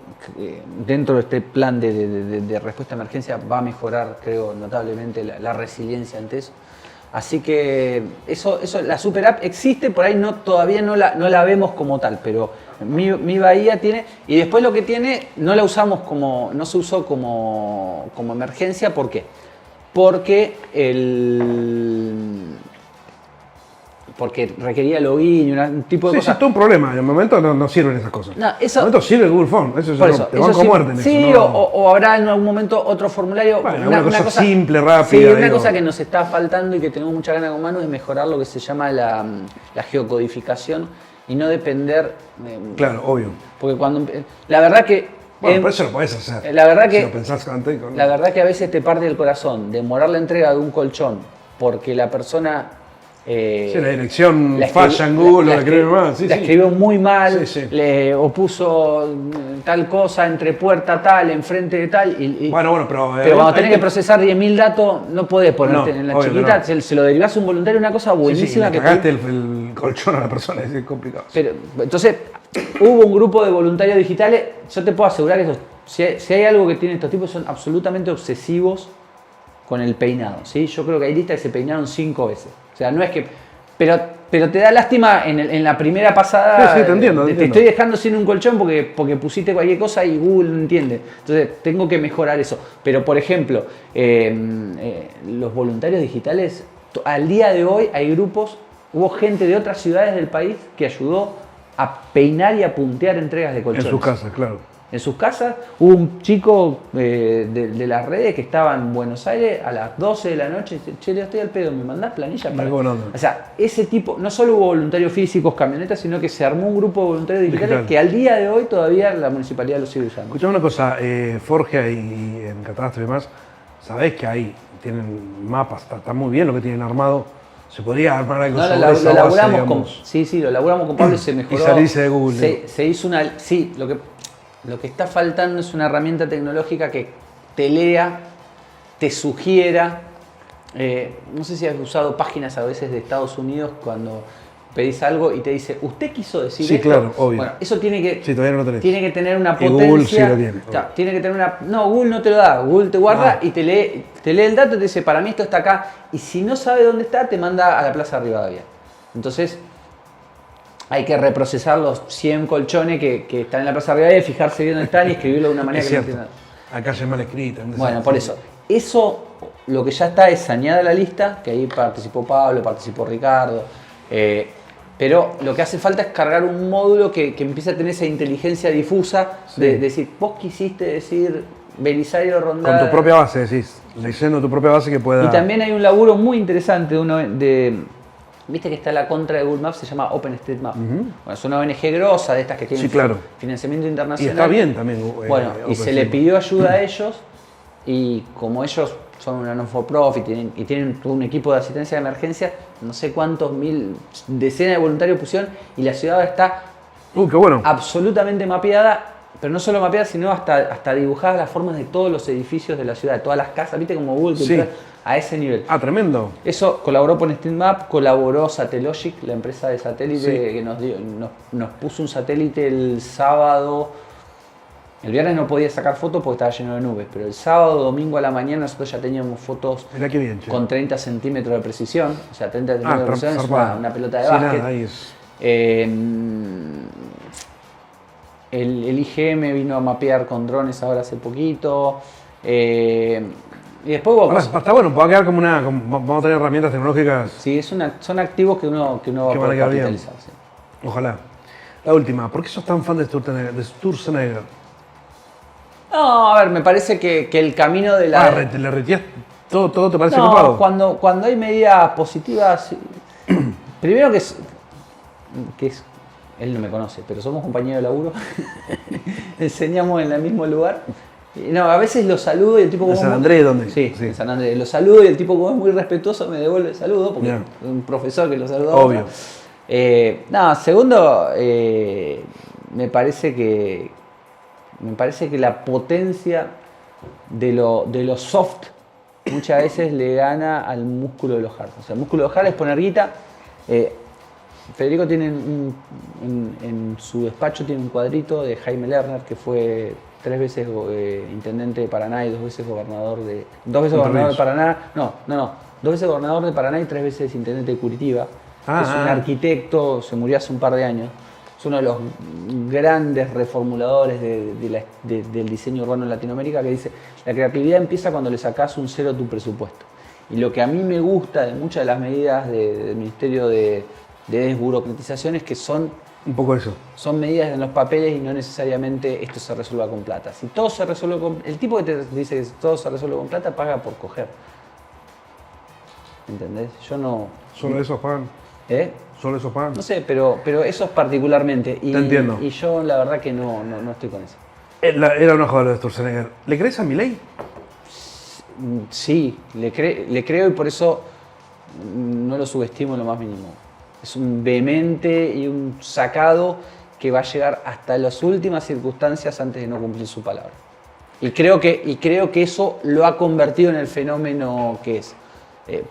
B: dentro de este plan de respuesta a emergencia va a mejorar, creo, notablemente la resiliencia ante eso. Así que eso, la super app existe, por ahí todavía no la vemos como tal, pero mi Bahía tiene, y después lo que tiene, no se usó como emergencia, ¿por qué? Porque requería login y un tipo de
A: Sí,
B: cosas.
A: es todo un problema. En el momento no sirven esas cosas.
B: No, eso-
A: En el momento sirve Google Phone. Eso
B: Por eso,
A: te van como
B: sí,
A: muerte en
B: sí,
A: eso. ¿no?
B: o habrá en algún momento otro formulario.
A: Bueno, una cosa simple, rápida,
B: Sí, una
A: digo.
B: cosa que nos está faltando y que tenemos mucha ganas con Manu es mejorar lo que se llama la geocodificación y no depender.
A: Claro, obvio.
B: Porque la verdad que.
A: Bueno, pero eso lo podés hacer.
B: La verdad que.
A: Si lo pensás antes.
B: La verdad que a veces te parte el corazón demorar la entrega de un colchón porque la persona.
A: Sí, la dirección
B: la
A: falla en Google, la escribe mal. Sí,
B: la
A: sí.
B: escribió muy mal,
A: Sí, sí.
B: o puso tal cosa entre puerta tal, enfrente de tal.
A: Bueno, pero
B: cuando tenés que procesar 10.000 datos, no podés ponerte
A: No,
B: en la
A: obvio que
B: chiquita.
A: no.
B: Se lo derivás a un voluntario, una cosa
A: Sí,
B: buenísima.
A: le cagaste el colchón a la persona, es complicado.
B: Pero, entonces, hubo un grupo de voluntarios digitales. Yo te puedo asegurar que si hay algo que tienen estos tipos, son absolutamente obsesivos con el peinado. ¿Sí? Yo creo que hay listas que se peinaron 5 veces. O sea, no es que. Pero te da lástima en la primera pasada.
A: Sí, te entiendo.
B: Te estoy dejando sin un colchón porque pusiste cualquier cosa y Google no entiende. Entonces tengo que mejorar eso. Pero por ejemplo, los voluntarios digitales, al día de hoy hay grupos, hubo gente de otras ciudades del país que ayudó a peinar y a puntear entregas de colchones.
A: En su casa, claro.
B: En sus casas hubo un chico de las redes que estaba en Buenos Aires a las 12 de la noche y dice, che, le estoy al pedo, ¿me mandás planilla?
A: Muy buena onda.
B: O sea, ese tipo, no solo hubo voluntarios físicos, camionetas, sino que se armó un grupo de voluntarios digitales
A: Digital.
B: que al día de hoy todavía la municipalidad lo sigue usando.
A: Escuchame una cosa, Forja y en Catástrofe y demás, sabés que ahí tienen mapas, está muy bien lo que tienen armado. Se podría armar algo
B: No,
A: sobre
B: lo
A: esa base,
B: elaboramos con,
A: digamos.
B: sí, lo elaboramos con Pablo y se mejoró.
A: Y salirse de Google.
B: Se hizo una, sí, lo que está faltando es una herramienta tecnológica que te lea, te sugiera. No sé si has usado páginas a veces de Estados Unidos cuando pedís algo y te dice, ¿usted quiso decir
A: Sí,
B: esto?
A: claro, obvio.
B: Bueno, eso tiene que,
A: Sí, todavía no lo tenés.
B: tiene que tener una
A: Y
B: potencia.
A: Google sí lo tiene,
B: Claro,
A: obvio.
B: tiene que tener una. No, Google no te lo da. Google te guarda
A: Ah.
B: y te lee el dato y te dice, para mí esto está acá. Y si no sabe dónde está, te manda a la Plaza Rivadavia. Entonces, hay que reprocesar los 100 colchones que están en la Plaza Rivadavia, fijarse bien dónde están y escribirlo de una manera
A: Es
B: que no
A: cierto.
B: entiendan.
A: Acá ya es mal escrita. un
B: Bueno,
A: desastre.
B: por eso. Eso, lo que ya está es saneada la lista, que ahí participó Pablo, participó Ricardo. Pero lo que hace falta es cargar un módulo que empiece a tener esa inteligencia difusa de decir, vos quisiste decir Belisario Rondán.
A: Con tu propia base, decís. Leyendo tu propia base que pueda...
B: Y también hay un laburo muy interesante viste que está la contra de Google Maps, se llama OpenStreetMap. Bueno, es una ONG grosa de estas que tienen
A: Sí, claro.
B: financiamiento
A: Y
B: internacional.
A: está bien también.
B: Bueno, y se le pidió ayuda a ellos y como ellos son una non-for-profit y tienen un equipo de asistencia de emergencia, no sé cuántos decenas de voluntarios pusieron y la ciudad ahora está
A: Qué bueno.
B: absolutamente mapeada, pero no solo mapeada, sino hasta dibujadas las formas de todos los edificios de la ciudad, de todas las casas, viste como Google, que
A: Sí.
B: entras a ese nivel.
A: Ah, tremendo.
B: Eso colaboró con OpenStreetMap, colaboró Satellogic, la empresa de satélite
A: Sí.
B: que nos puso un satélite el sábado. El viernes no podía sacar fotos porque estaba lleno de nubes, pero el sábado, domingo a la mañana nosotros ya teníamos fotos
A: Mirá qué bien, che.
B: con 30 centímetros de precisión. O sea, 30 centímetros de precisión es
A: zarpado.
B: una pelota de
A: Sí,
B: básquet.
A: nada, ahí es...
B: El IGM vino a mapear con drones ahora hace poquito. Y después hubo
A: Ahora,
B: cosas.
A: está bueno, va a quedar como una... vamos a tener herramientas tecnológicas.
B: Sí, son activos que uno va a
A: Que van a
B: poder
A: quedar bien.
B: capitalizar. Sí.
A: Ojalá. La última. ¿Por qué sos tan fan de Sturzenegger?
B: No, a ver, me parece que el camino de la.
A: ¿Le retías todo te parece
B: No,
A: copado?
B: cuando hay medidas positivas. Primero que es. Él no me conoce, pero somos compañeros de laburo. Enseñamos en el mismo lugar. Y no, a veces lo saludo y el tipo como.
A: ¿En San Andrés dónde?
B: Sí,
A: Sí.
B: en San Andrés. Lo saludo y el tipo como es muy respetuoso me devuelve el saludo, porque
A: Bien.
B: es un profesor que lo saluda.
A: Obvio.
B: No, segundo, me parece que la potencia de lo soft muchas veces le gana al músculo de los hard. O sea, el músculo de los hard es poner guita. Federico tiene en su despacho tiene un cuadrito de Jaime Lerner, que fue 3 veces intendente de Paraná y 2 veces gobernador de... 2 veces gobernador de Paraná. No. 2 veces gobernador de Paraná y 3 veces intendente de Curitiba. Es un arquitecto, se murió hace un par de años. Es uno de los grandes reformuladores del diseño urbano en Latinoamérica, que dice, la creatividad empieza cuando le sacás un cero a tu presupuesto. Y lo que a mí me gusta de muchas de las medidas del Ministerio de Desburocratización es que son
A: Un poco eso.
B: medidas en los papeles y no necesariamente esto se resuelva con plata. Si todo se resuelve con... El tipo que te dice que todo se resuelve con plata paga por coger. ¿Entendés? Yo no...
A: ¿Solo esos pagan? ¿Solo esos pagan?
B: No sé, pero esos particularmente. Y,
A: Te entiendo.
B: Y yo la verdad que no estoy con eso.
A: Era una joda lo de Sturzenegger. ¿Le crees a Milei?
B: Sí, le creo y por eso no lo subestimo en lo más mínimo. Es un vehemente y un sacado que va a llegar hasta las últimas circunstancias antes de no cumplir su palabra. Y creo que eso lo ha convertido en el fenómeno que es.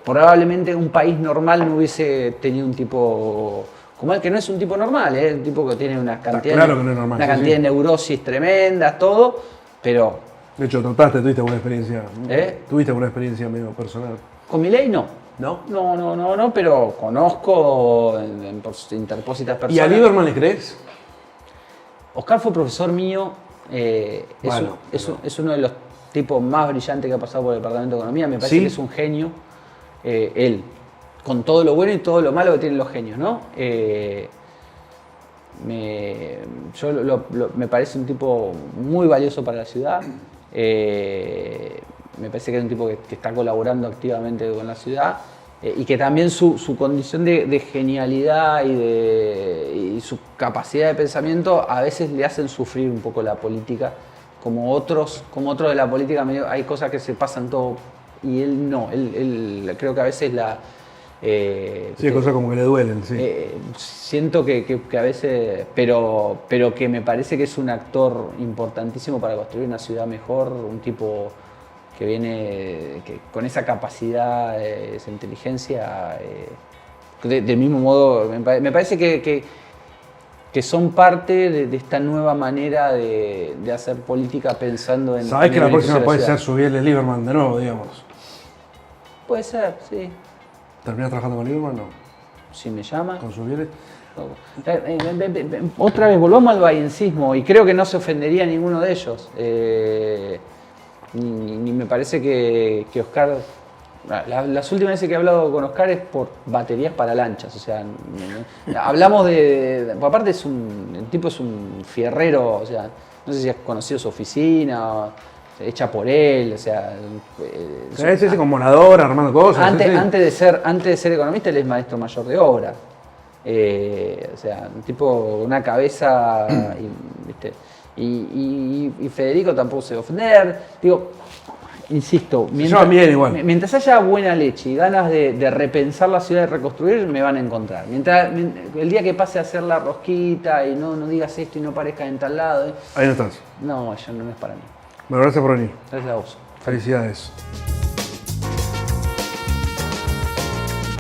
B: Probablemente un país normal no hubiese tenido un tipo como él, que no es un tipo normal, un tipo que tiene una cantidad,
A: claro que no es normal,
B: una
A: sí,
B: cantidad
A: sí.
B: de neurosis tremendas, todo, pero
A: De hecho, tuviste alguna experiencia. ¿Tuviste alguna experiencia medio personal?
B: con Milei no.
A: ¿No?
B: No, pero conozco por interpósitas personas.
A: ¿Y a Lieberman le crees?
B: Oscar fue profesor mío, es uno de los tipos más brillantes que ha pasado por el Departamento de Economía, me parece
A: ¿Sí?
B: que es un genio, él, con todo lo bueno y todo lo malo que tienen los genios, ¿no? Me parece un tipo muy valioso para la ciudad, me parece que es un tipo que está colaborando activamente con la ciudad y que también su condición de genialidad y su capacidad de pensamiento a veces le hacen sufrir un poco la política, como otros de la política hay cosas que se pasan todo y él no, él creo que a veces
A: Sí, hay cosas como que le duelen, sí.
B: siento que a veces, pero que me parece que es un actor importantísimo para construir una ciudad mejor, un tipo que viene con esa capacidad, esa inteligencia, Del mismo modo, me parece que son parte de esta nueva manera de hacer política pensando en...
A: ¿Sabés que la
B: el
A: próxima
B: beneficio de
A: puede
B: la
A: ser
B: ciudad.
A: subirle Lieberman de nuevo, digamos?
B: Puede ser, sí.
A: ¿Terminás trabajando con Lieberman? No.
B: Si me llama.
A: ¿Con Subiere?
B: Otra vez, volvamos al bayencismo y creo que no se ofendería a ninguno de ellos. Ni me parece que Oscar... Las últimas veces que he hablado con Oscar es por baterías para lanchas, o sea, hablamos aparte el tipo es un fierrero, o sea, no sé si has conocido su oficina, hecha por él, o sea...
A: Sí, con Morador, armando cosas.
B: Antes de ser economista, él es maestro mayor de obra. O sea, un tipo, una cabeza, ¿viste? Y Federico tampoco se va a ofender. Digo, insisto, mientras haya buena leche y ganas de repensar la ciudad y reconstruir, me van a encontrar. El día que pase a hacer la rosquita y no digas esto y no parezca en tal lado.
A: Ahí no estás.
B: No, eso no es para mí.
A: Bueno, gracias por venir.
B: Gracias a vos.
A: Felicidades.